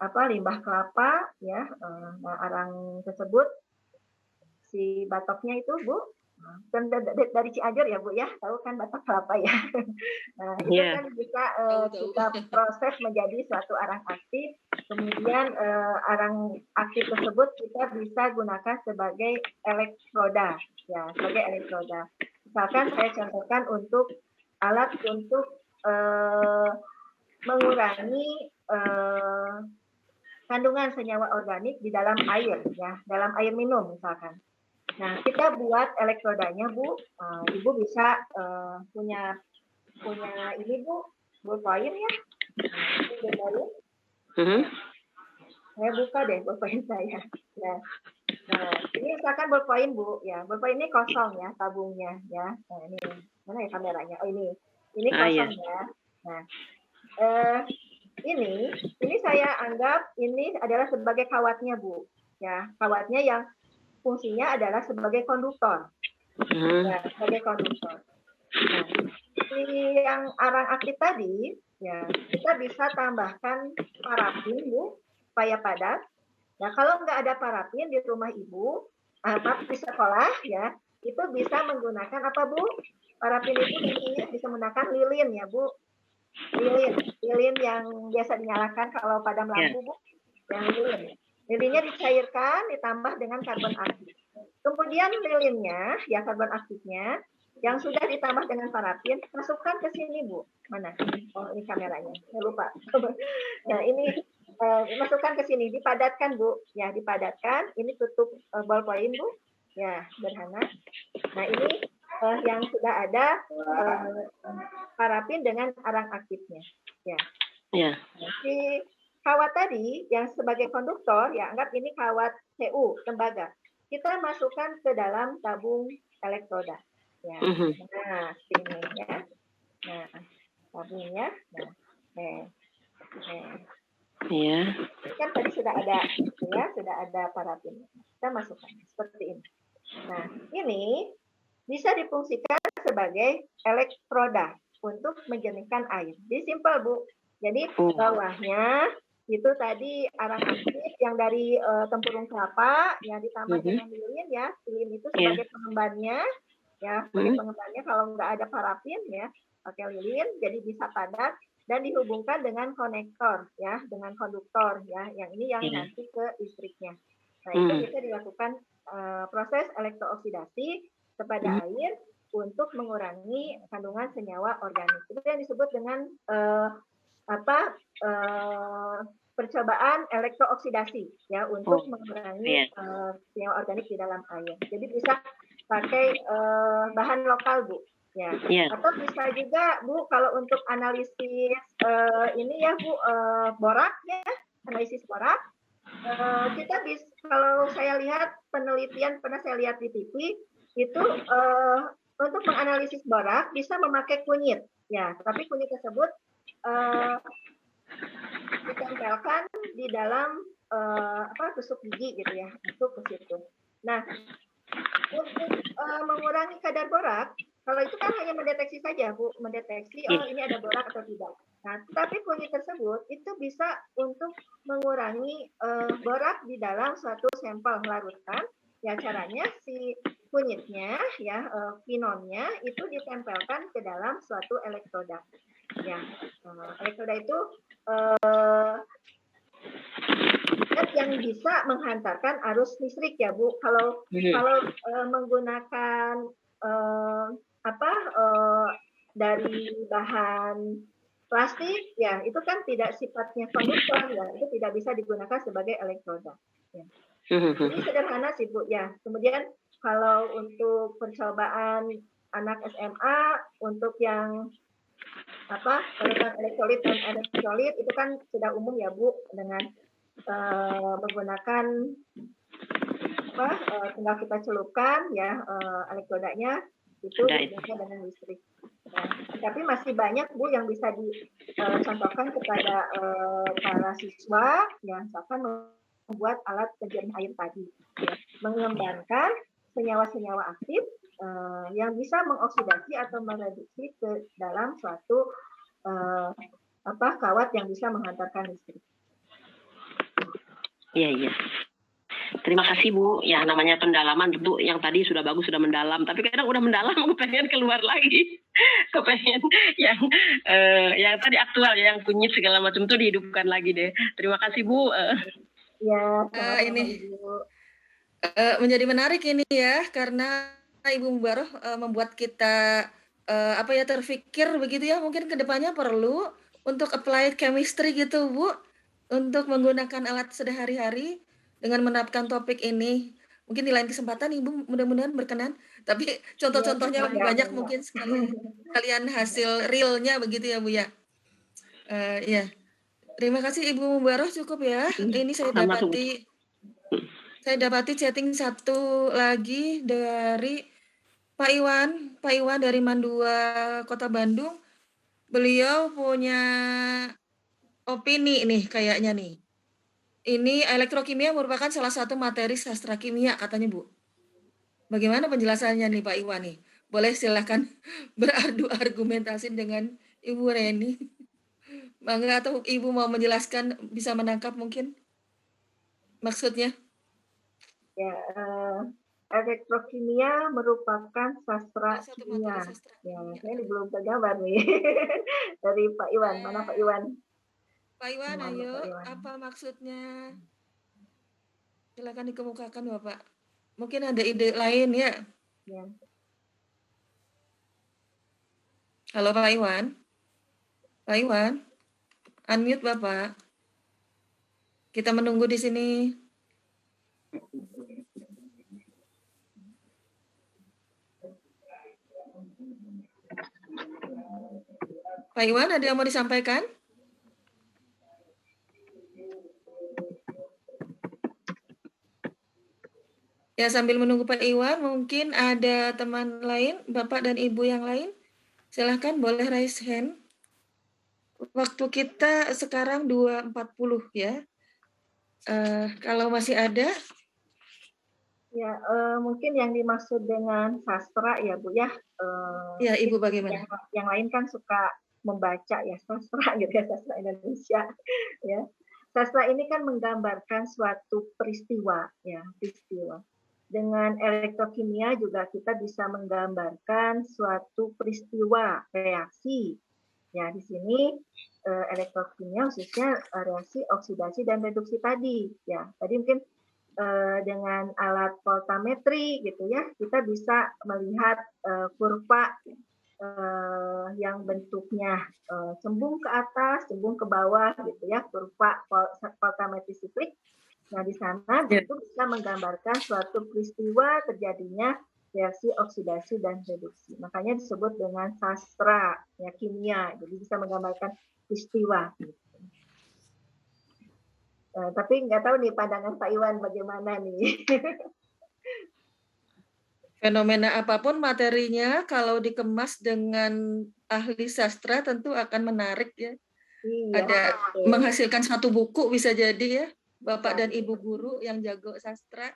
limbah kelapa ya. Nah, arang tersebut si batoknya itu Bu dari Cianjur ya Bu ya, tahu kan batok kelapa ya. Nah, itu kan bisa kita proses menjadi suatu arang aktif, kemudian arang aktif tersebut kita bisa gunakan sebagai elektroda ya, sebagai elektroda. Misalkan saya contohkan untuk alat untuk mengurangi kandungan senyawa organik di dalam air ya, dalam air minum misalkan. Nah, kita buat elektrodanya Bu. Ibu bisa punya ini Bu, ballpoint ya. Ini ballpoint. Mhm. Saya buka deh ballpoint saya. Ya. Nah, ini misalkan ballpoint Bu, ya. Ballpoint ini kosong ya, tabungnya ya. Nah, ini mana ya kameranya? Oh ini kosong ya. Nah, ini saya anggap ini adalah sebagai kawatnya Bu, ya. Kawatnya yang fungsinya adalah sebagai konduktor, ya, sebagai konduktor. Nah, di yang arang aktif tadi, ya kita bisa tambahkan parafin Bu, supaya padat. Nah, kalau nggak ada parafin di rumah Ibu, di sekolah ya, itu bisa menggunakan apa Bu? Parafin itu biasanya bisa menggunakan lilin ya Bu. Lilin yang biasa dinyalakan kalau padam lampu Bu. Yang lilin. Lilinnya dicairkan, ditambah dengan karbon aktif. Kemudian lilinnya, ya karbon aktifnya, yang sudah ditambah dengan parafin, masukkan ke sini Bu. Mana? Oh, ini kameranya. Saya lupa. Nah, ini masukkan ke sini, dipadatkan Bu, ya dipadatkan. Ini tutup ballpoint Bu, ya sederhana. Nah ini yang sudah ada parafin dengan arang aktifnya, ya. Ya. Si kawat tadi yang sebagai konduktor, ya anggap ini kawat CU tembaga. Kita masukkan ke dalam tabung elektroda, ya. Nah ini ya, nah tabungnya, nah, Iya. Kan tadi sudah ada, ya, sudah ada parafin. Kita masukkan seperti ini. Nah, ini bisa difungsikan sebagai elektroda untuk menjernihkan air. Jadi simpel Bu. Jadi bawahnya itu tadi arang aktif yang dari tempurung kelapa, ya ditambah dengan lilin ya. Lilin itu sebagai pengembannya, ya. Sebagai pengembannya kalau nggak ada parafin ya, pakai lilin, jadi bisa padat. Dan dihubungkan dengan konektor ya, dengan konduktor ya, yang ini yang nanti ke listriknya. Nah itu bisa dilakukan proses elektrooksidasi kepada air untuk mengurangi kandungan senyawa organik. Itu yang disebut dengan percobaan elektrooksidasi ya, untuk mengurangi senyawa organik di dalam air. Jadi bisa pakai bahan lokal Bu. Ya. Atau bisa juga Bu kalau untuk analisis ini ya Bu, borak ya, analisis borak, kita bisa, kalau saya lihat penelitian pernah saya lihat di TV itu untuk menganalisis borak bisa memakai kunyit ya, tapi kunyit tersebut ditempelkan di dalam tusuk gigi gitu ya, untuk ke situ. Nah untuk mengurangi kadar borak, kalau itu kan hanya mendeteksi saja Bu, mendeteksi oh ini ada borak atau tidak. Nah, tapi kunyit tersebut itu bisa untuk mengurangi borak di dalam suatu sampel larutan. Ya caranya si kunyitnya ya finonnya itu ditempelkan ke dalam suatu elektroda. Ya, elektroda itu yang bisa menghantarkan arus listrik ya Bu. Kalau menggunakan dari bahan plastik ya itu kan tidak sifatnya konduktor ya, itu tidak bisa digunakan sebagai elektroda ya. Jadi sederhana sih Bu ya. Kemudian kalau untuk percobaan anak SMA untuk yang larutan elektrolit dan elektrolit itu kan sudah umum ya Bu, dengan menggunakan tinggal kita celupkan ya elektrodanya itu dengan listrik. Nah, tapi masih banyak Bu yang bisa dicontohkan kepada para siswa yang misalkan membuat alat penjernih air tadi, ya, mengembangkan senyawa-senyawa aktif yang bisa mengoksidasi atau mereduksi ke dalam suatu kawat yang bisa menghantarkan listrik. Iya. Terima kasih Bu. Ya namanya pendalaman tentu yang tadi sudah bagus, sudah mendalam. Tapi kadang udah mendalam, aku pengen keluar lagi. Kepengen yang tadi aktual ya, yang kunyit segala macam tuh dihidupkan lagi deh. Terima kasih Bu. Ya, ini menjadi menarik ini ya, karena Ibu Mubaroh membuat kita terpikir begitu ya, mungkin kedepannya perlu untuk applied chemistry gitu Bu, untuk menggunakan alat sehari-hari dengan menerapkan topik ini. Mungkin di lain kesempatan Ibu mudah-mudahan berkenan, tapi contoh-contohnya lebih banyak mungkin sekalian hasil realnya begitu ya Bu ya. Ya, terima kasih Ibu Mubaroh, cukup ya. Ini saya dapati chatting satu lagi dari Pak Iwan dari Mandua Kota Bandung. Beliau punya opini nih kayaknya nih. Ini elektrokimia merupakan salah satu materi sastra kimia katanya Bu. Bagaimana penjelasannya nih Pak Iwan nih? Boleh silahkan beradu argumentasi dengan Ibu Reni. Bangga atau Ibu mau menjelaskan, bisa menangkap mungkin maksudnya? Ya, elektrokimia merupakan sastra kimia. Ya, saya belum tergambar nih dari Pak Iwan. Mana Pak Iwan? Pak Iwan, ayo, apa maksudnya? Silakan dikemukakan Bapak. Mungkin ada ide lain ya? Ya. Halo Pak Iwan. Pak Iwan, unmute Bapak. Kita menunggu di sini. Pak Iwan, ada yang mau disampaikan? Ya, sambil menunggu Pak Iwan, mungkin ada teman lain, Bapak dan Ibu yang lain. Silahkan boleh raise hand. Waktu kita sekarang 2.40 ya. Kalau masih ada. Ya, mungkin yang dimaksud dengan sastra ya Bu ya. Ya, Ibu bagaimana? Yang lain kan suka membaca ya sastra gitu ya, sastra Indonesia ya. Sastra ini kan menggambarkan suatu peristiwa ya, peristiwa. Dengan elektrokimia juga kita bisa menggambarkan suatu peristiwa reaksi. Ya, di sini elektrokimia khususnya reaksi oksidasi dan reduksi tadi. Ya, tadi mungkin dengan alat voltametri gitu ya, kita bisa melihat kurva yang bentuknya cembung ke atas, cembung ke bawah gitu ya, kurva voltametri siklik. Nah, di sana itu bisa menggambarkan suatu peristiwa terjadinya reaksi oksidasi dan reduksi. Makanya disebut dengan sastra ya, kimia. Jadi bisa menggambarkan peristiwa. Tapi nggak tahu nih pandangan Pak Iwan bagaimana nih. Fenomena apapun materinya, kalau dikemas dengan ahli sastra tentu akan menarik ya. Iya, ada menghasilkan satu buku bisa jadi ya. Bapak dan Ibu guru yang jago sastra,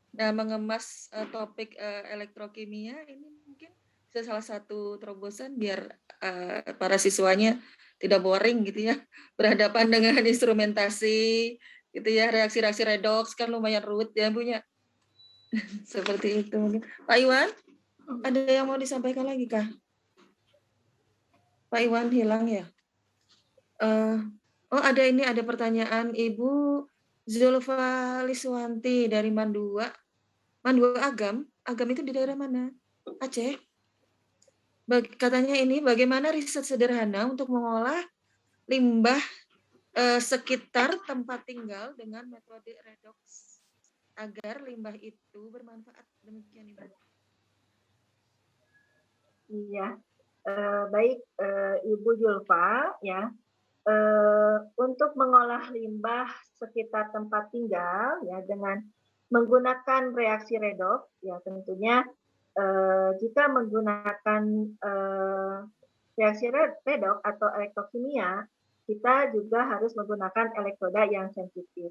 nah mengemas topik elektrokimia ini mungkin bisa salah satu terobosan biar para siswanya tidak boring gitu ya, berhadapan dengan instrumentasi gitu ya, reaksi-reaksi redoks kan lumayan rumit ya Bu ya. Seperti itu mungkin. Pak Iwan, ada yang mau disampaikan lagi kah? Pak Iwan hilang ya? Oh ada pertanyaan Ibu Zulfa Liswanti dari Mandua. Mandua Agam itu di daerah mana? Aceh. Katanya ini bagaimana riset sederhana untuk mengolah limbah sekitar tempat tinggal dengan metode redox agar limbah itu bermanfaat. Demikian Ibu. Iya, baik Ibu Zulfa ya. Untuk mengolah limbah sekitar tempat tinggal ya dengan menggunakan reaksi redoks ya tentunya jika menggunakan reaksi redoks atau elektrokimia kita juga harus menggunakan elektroda yang sensitif.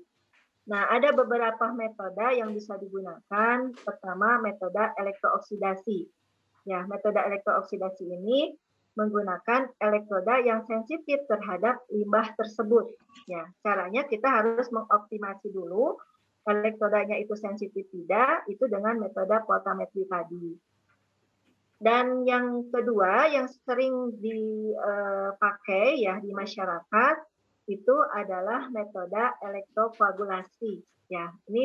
Nah, ada beberapa metode yang bisa digunakan. Pertama, metode elektrooksidasi. Ya, metode elektrooksidasi ini menggunakan elektroda yang sensitif terhadap limbah tersebut. Ya, caranya kita harus mengoptimasi dulu elektrodanya itu sensitif tidak, itu dengan metode voltametri tadi. Dan yang kedua yang sering dipakai ya di masyarakat itu adalah metode elektrokoagulasi. Ya, ini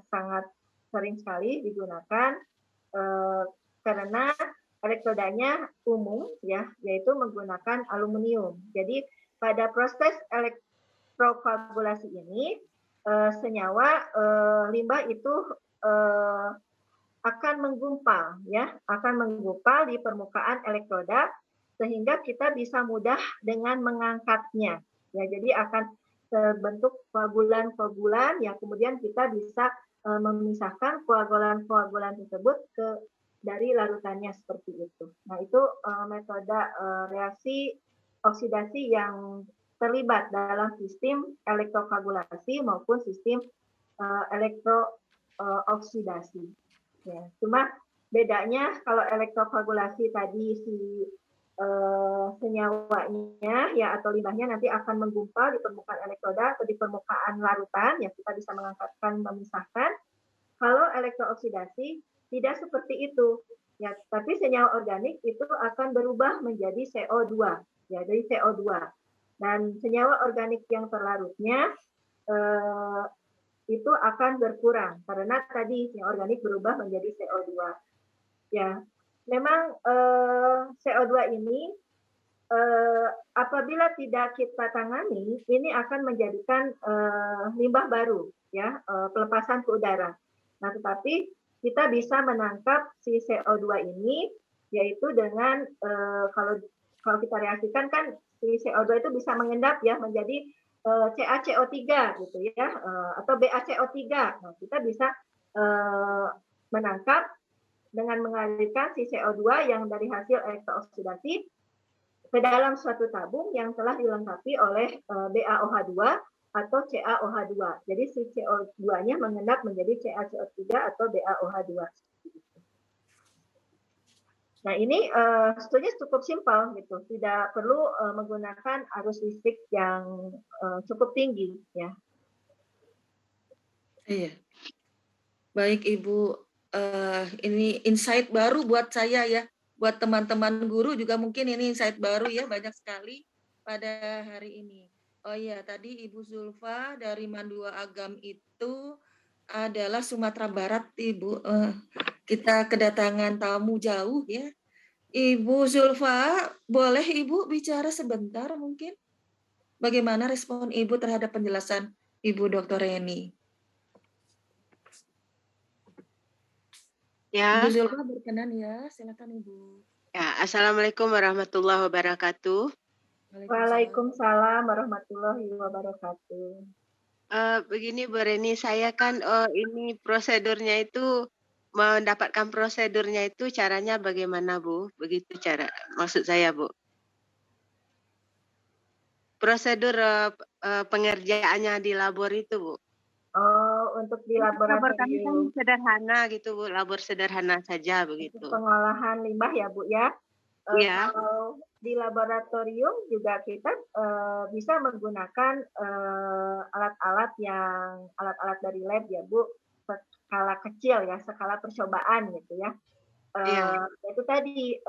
sangat sering sekali digunakan karena elektrodanya umum ya, yaitu menggunakan aluminium. Jadi pada proses elektrokoagulasi ini senyawa limbah itu akan menggumpal ya, akan menggumpal di permukaan elektroda sehingga kita bisa mudah dengan mengangkatnya. Ya, jadi akan terbentuk koagulan-koagulan, ya kemudian kita bisa memisahkan koagulan-koagulan tersebut dari larutannya seperti itu. Nah, itu metode reaksi oksidasi yang terlibat dalam sistem elektrokoagulasi maupun sistem elektrooksidasi. Ya, cuma bedanya kalau elektrokoagulasi tadi senyawanya ya atau limbahnya nanti akan menggumpal di permukaan elektroda atau di permukaan larutan, ya kita bisa mengangkatkan, memisahkan. Kalau elektrooksidasi tidak seperti itu, ya, tapi senyawa organik itu akan berubah menjadi CO2, ya, dari CO2. Dan senyawa organik yang terlarutnya itu akan berkurang karena tadi senyawa organik berubah menjadi CO2. Ya, memang CO2 ini apabila tidak kita tangani, ini akan menjadikan limbah baru, ya, pelepasan ke udara. Nah, tetapi kita bisa menangkap si CO2 ini, yaitu dengan kalau kita reaksikan kan si CO2 itu bisa mengendap ya menjadi CaCO3 gitu ya, atau BaCO3. Nah, kita bisa menangkap dengan mengalirkan si CO2 yang dari hasil elektrooksidasi ke dalam suatu tabung yang telah dilengkapi oleh BaOH2 atau CaOH2. Jadi si CO2-nya mengendap menjadi CaCO3 atau BaOH2. Nah, ini sebetulnya cukup simpel gitu, tidak perlu menggunakan arus listrik yang cukup tinggi ya. Iya. Baik Ibu, ini insight baru buat saya ya, buat teman-teman guru juga mungkin ini insight baru ya, banyak sekali pada hari ini. Oh iya, tadi Ibu Zulfa dari Mandua Agam itu adalah Sumatera Barat, Ibu. Kita kedatangan tamu jauh ya. Ibu Zulfa, boleh Ibu bicara sebentar mungkin? Bagaimana respon Ibu terhadap penjelasan Ibu Dr. Reni? Ya. Ibu Zulfa berkenan ya, silakan Ibu. Ya, Assalamualaikum warahmatullahi wabarakatuh. Waalaikumsalam warahmatullahi wabarakatuh. Begini Bu Reni, saya kan ini prosedurnya itu mendapatkan prosedurnya itu caranya bagaimana Bu? Begitu cara maksud saya Bu. Prosedur pengerjaannya di labor itu Bu. Oh, untuk di laboratorium. Kan sederhana gitu Bu, labor sederhana saja begitu. Pengolahan limbah ya Bu ya. Iya. Kalau di laboratorium juga kita bisa menggunakan alat-alat dari lab ya Bu, skala kecil ya, skala percobaan gitu ya. Itu tadi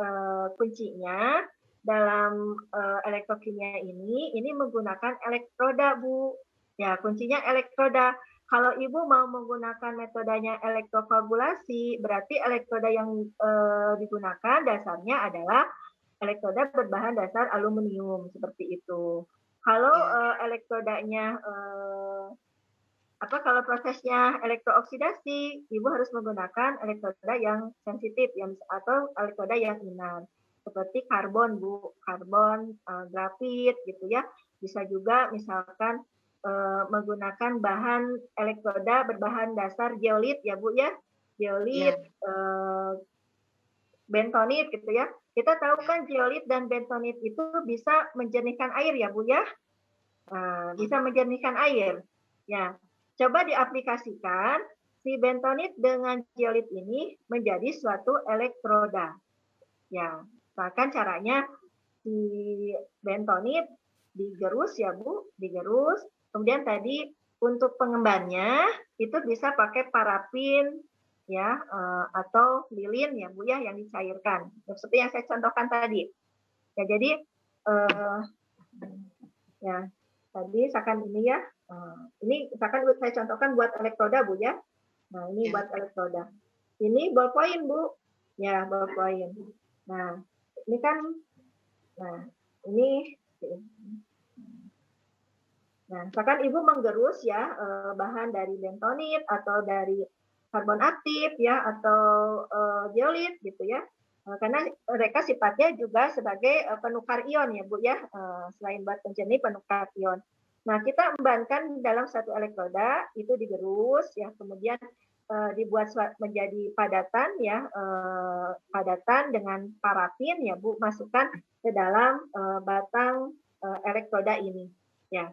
kuncinya dalam elektrokimia ini menggunakan elektroda Bu. Ya, kuncinya elektroda. Kalau Ibu mau menggunakan metodenya elektrokoagulasi, berarti elektroda yang digunakan dasarnya adalah elektroda berbahan dasar aluminium seperti itu. Kalau elektrodanya kalau prosesnya elektrooksidasi, Ibu harus menggunakan elektroda yang sensitif atau elektroda yang inar. Seperti karbon Bu, karbon, grafit gitu ya. Bisa juga misalkan menggunakan bahan elektroda berbahan dasar zeolit ya Bu ya, zeolit, bentonit gitu ya. Kita tahu kan zeolit dan bentonit itu bisa menjernihkan air ya Bu ya, bisa menjernihkan air. Ya, coba diaplikasikan si bentonit dengan zeolit ini menjadi suatu elektroda. Ya, misalkan caranya si bentonit digerus ya Bu, digerus. Kemudian tadi untuk pengembannya itu bisa pakai parafin ya atau lilin ya Bu ya yang dicairkan seperti yang saya contohkan tadi. Ya jadi ya tadi misalkan ini ya ini misalkan saya contohkan buat elektroda Bu ya. Nah ini buat elektroda. Ini ballpoint Bu ya, ballpoint. Nah ini kan ini. Nah, misalkan Ibu menggerus ya bahan dari bentonit atau dari karbon aktif ya atau zeolit gitu ya. Karena mereka sifatnya juga sebagai penukar ion ya Bu ya, selain buat penjernih penukar ion. Nah, kita membahankan dalam satu elektroda itu digerus ya, kemudian dibuat menjadi padatan ya, padatan dengan parafin ya Bu, masukkan ke dalam batang elektroda ini ya.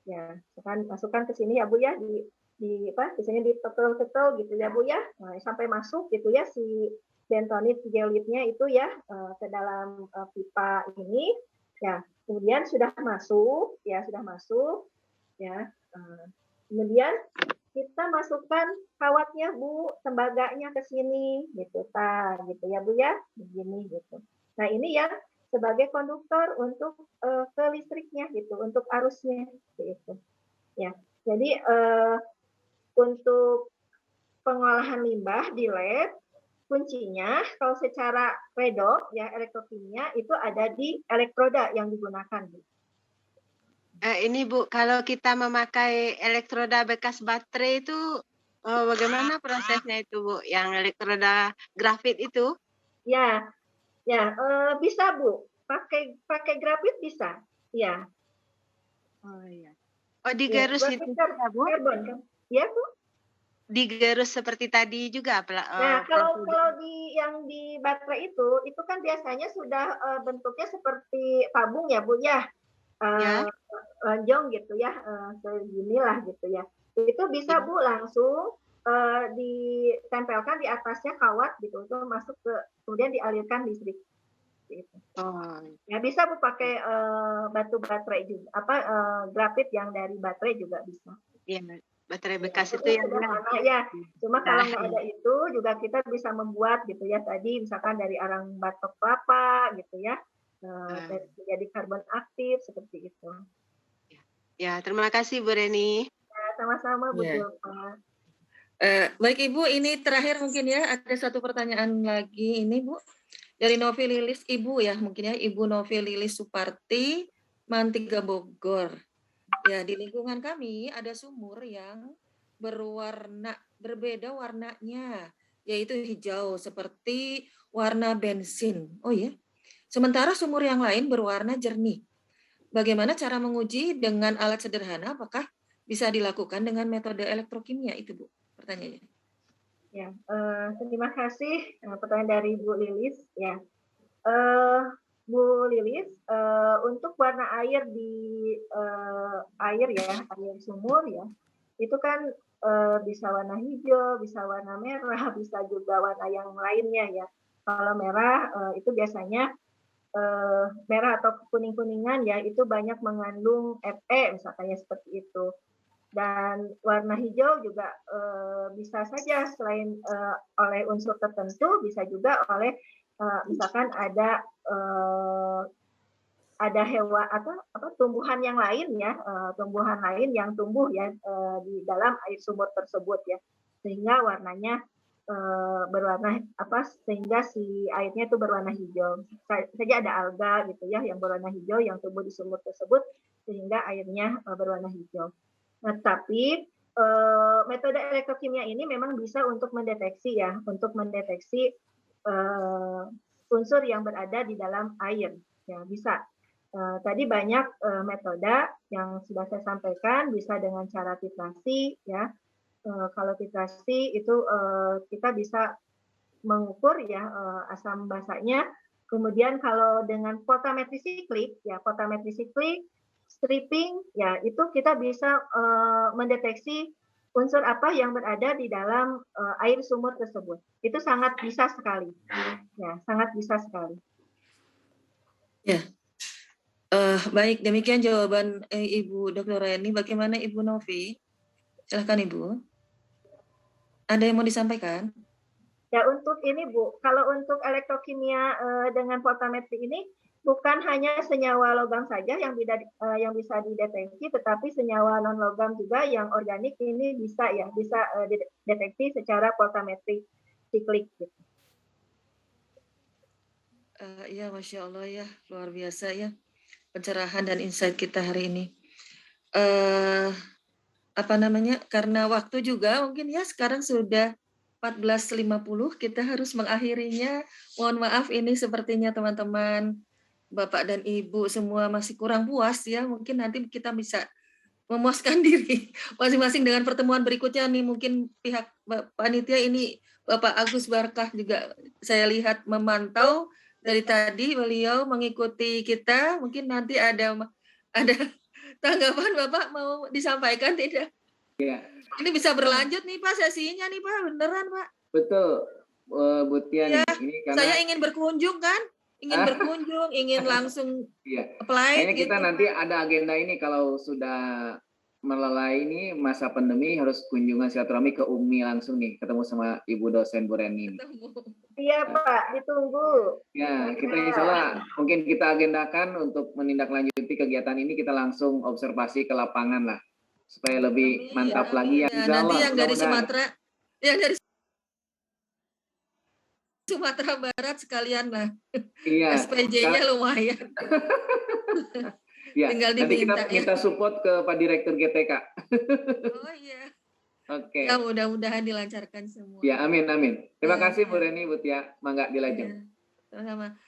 Ya, masukkan ke sini ya Bu ya, di biasanya ditetel-tetel gitu ya Bu ya, sampai masuk gitu ya si bentonit geolitnya itu ya ke dalam pipa ini ya. Kemudian sudah masuk ya, kemudian kita masukkan kawatnya Bu, tembaganya ke sini gitu gitu ya Bu ya, begini gitu. Nah, ini ya sebagai konduktor untuk ke listriknya gitu, untuk arusnya gitu ya. Jadi untuk pengolahan limbah di lab, kuncinya kalau secara redox ya, elektrokimia itu ada di elektroda yang digunakan Bu. Ini Bu, kalau kita memakai elektroda bekas baterai itu bagaimana prosesnya itu Bu? Yang elektroda grafit itu? Ya, bisa Bu, pakai grafit bisa, ya. Oh iya. Oh, digerus ya, itu juga Bu? Karbon kan? Ya Bu. Digerus seperti tadi juga. Nah, kalau yang di baterai itu kan biasanya sudah bentuknya seperti tabung ya Bu ya, lonjong gitu ya, seginilah gitu ya. Itu bisa Bu langsung ditempelkan di atasnya kawat gitu, itu masuk ke, kemudian dialirkan listrik. Gitu. Oh. Ya bisa Bu pakai batu baterai juga, grafit yang dari baterai juga bisa. Iya. Baterai bekas itu yang sederhana ya. Cuma kalau nggak ada itu juga kita bisa membuat gitu ya, tadi misalkan dari arang batok kelapa gitu ya, jadi karbon aktif seperti itu. Ya, terima kasih Bu Reni. Ya, sama-sama Bu Julfa. Baik Ibu, ini terakhir mungkin ya, ada satu pertanyaan lagi ini Bu dari Novi Lilis Ibu ya, mungkin ya, Ibu Novi Lilis Suparti, Mantiga Bogor. Ya, di lingkungan kami ada sumur yang berbeda warnanya, yaitu hijau seperti warna bensin. Oh ya. Sementara sumur yang lain berwarna jernih. Bagaimana cara menguji dengan alat sederhana? Apakah bisa dilakukan dengan metode elektrokimia itu, Bu? Pertanyaannya. Ya, terima kasih pertanyaan dari Bu Lilis ya. Bu Lilis, untuk warna air di air sumur ya, itu kan bisa warna hijau, bisa warna merah, bisa juga warna yang lainnya ya. Kalau merah itu biasanya merah atau kuning-kuningan ya, itu banyak mengandung Fe misalnya seperti itu. Dan warna hijau juga bisa saja selain oleh unsur tertentu, bisa juga oleh misalkan ada hewan atau tumbuhan yang lain ya, tumbuhan lain yang tumbuh ya di dalam air sumur tersebut ya, sehingga warnanya berwarna sehingga si airnya itu berwarna hijau. Saja ada alga gitu ya yang berwarna hijau yang tumbuh di sumur tersebut sehingga airnya berwarna hijau. Nah, tapi metode elektrokimia ini memang bisa untuk mendeteksi ya, unsur yang berada di dalam air ya, bisa. Tadi banyak metode yang sudah saya sampaikan, bisa dengan cara titrasi ya. Kalau titrasi itu kita bisa mengukur ya asam basanya. Kemudian kalau dengan potentiometri siklik ya, potentiometri siklik, stripping ya, itu kita bisa mendeteksi unsur apa yang berada di dalam air sumur tersebut. Itu sangat bisa sekali. Ya, sangat bisa sekali. Ya. Baik, demikian jawaban Ibu Dr. Reni. Bagaimana Ibu Novi? Silakan Ibu. Ada yang mau disampaikan? Ya, untuk ini Bu, kalau untuk elektrokimia dengan potentiometri ini bukan hanya senyawa logam saja yang bisa dideteksi, tetapi senyawa non logam juga yang organik ini bisa dideteksi secara potentiometri siklik. Ya, Masya Allah ya, luar biasa ya pencerahan dan insight kita hari ini. Karena waktu juga mungkin ya sekarang sudah 14.50 kita harus mengakhirinya. Mohon maaf ini sepertinya teman-teman, Bapak dan Ibu semua masih kurang puas ya. Mungkin nanti kita bisa memuaskan diri masing-masing dengan pertemuan berikutnya nih. Mungkin pihak panitia ini Bapak Agus Barkah juga saya lihat memantau dari tadi, beliau mengikuti kita. Mungkin nanti ada tanggapan Bapak mau disampaikan tidak? Ya. Ini bisa berlanjut nih Pak sesinya nih Pak, beneran Pak. Betul, Bu Tian. Ya, Ini karena saya ingin berkunjung kan, ingin langsung iya. apply. Kayaknya kita gitu. nanti ada agenda ini kalau sudah melelai ini masa pandemi harus kunjungan silaturahmi ke UMI langsung nih, ketemu sama Ibu dosen Bu Reni. Iya Pak, ditunggu. Ya, kita insya Allah mungkin kita agendakan untuk menindaklanjuti kegiatan ini, kita langsung observasi ke lapangan lah, supaya lebih mantap lagi ya. Ya, Insya nanti Allah, yang dari mudah-mudahan. Sumatera, yang dari Sumatera Barat sekalian lah. Iya. SPJ-nya lumayan. Ya, Tinggal nanti diminta, kita minta support ke Pak Direktur GTK. Oh iya. Oke. Ya mudah-mudahan dilancarkan semua. Ya, amin, amin. Terima Ya, kasih ya. Bu Reni, Bu Tia. Mangga dilajeng. Sama-sama.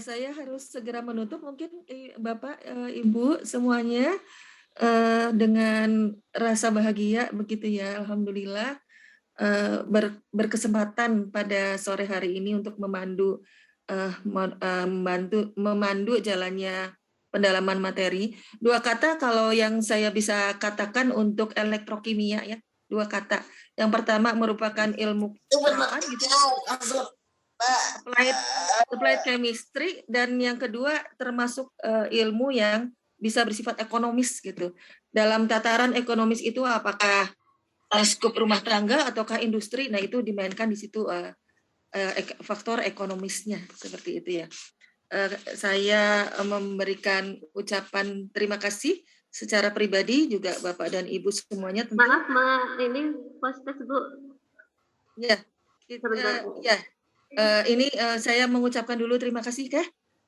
Saya harus segera menutup mungkin Bapak, Ibu semuanya dengan rasa bahagia begitu ya. Alhamdulillah berkesempatan pada sore hari ini untuk memandu jalannya pendalaman materi. 2 kata kalau yang saya bisa katakan untuk elektrokimia ya, 2 kata. Yang pertama merupakan ilmu penerapan gitu. Applied chemistry, dan yang kedua termasuk ilmu yang bisa bersifat ekonomis gitu. Dalam tataran ekonomis itu apakah skup rumah tangga ataukah industri, nah itu dimainkan di situ faktor ekonomisnya seperti itu ya. Saya memberikan ucapan terima kasih secara pribadi juga Bapak dan Ibu semuanya. Tentu. Maaf, ini postes Bu. Ya, ini saya mengucapkan dulu terima kasih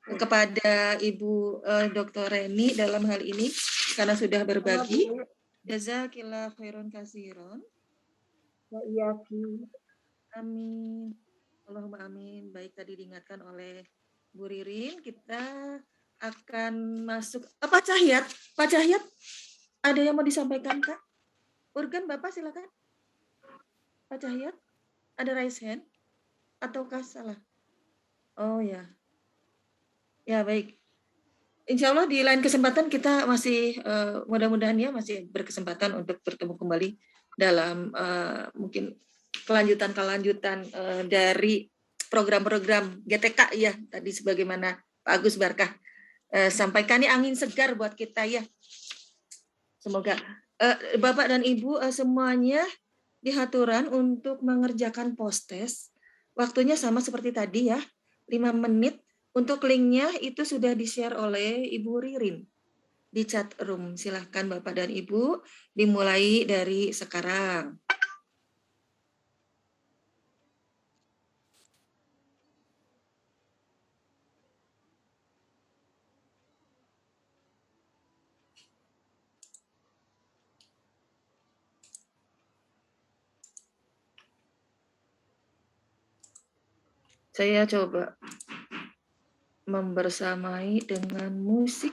kepada Ibu Dr. Reni dalam hal ini karena sudah berbagi. Jazakillah khairan kasiron. Iya, amin. Allahumma amin. Baik, tadi diingatkan oleh Bu Ririn, kita akan masuk. Pak Cahyat, ada yang mau disampaikan Kak? Urgen Bapak silakan. Pak Cahyat, ada raise hand ataukah salah? Oh ya. Ya baik. Insya Allah di lain kesempatan kita masih mudah-mudahan ya masih berkesempatan untuk bertemu kembali dalam mungkin kelanjutan dari program-program GTK ya tadi sebagaimana Pak Agus Barkah sampaikan, ini angin segar buat kita ya. Semoga Bapak dan Ibu semuanya dihaturan untuk mengerjakan postes. Waktunya sama seperti tadi ya, 5 menit. Untuk linknya itu sudah di-share oleh Ibu Ririn di chat room. Silahkan Bapak dan Ibu dimulai dari sekarang. Saya coba membersamai dengan musik.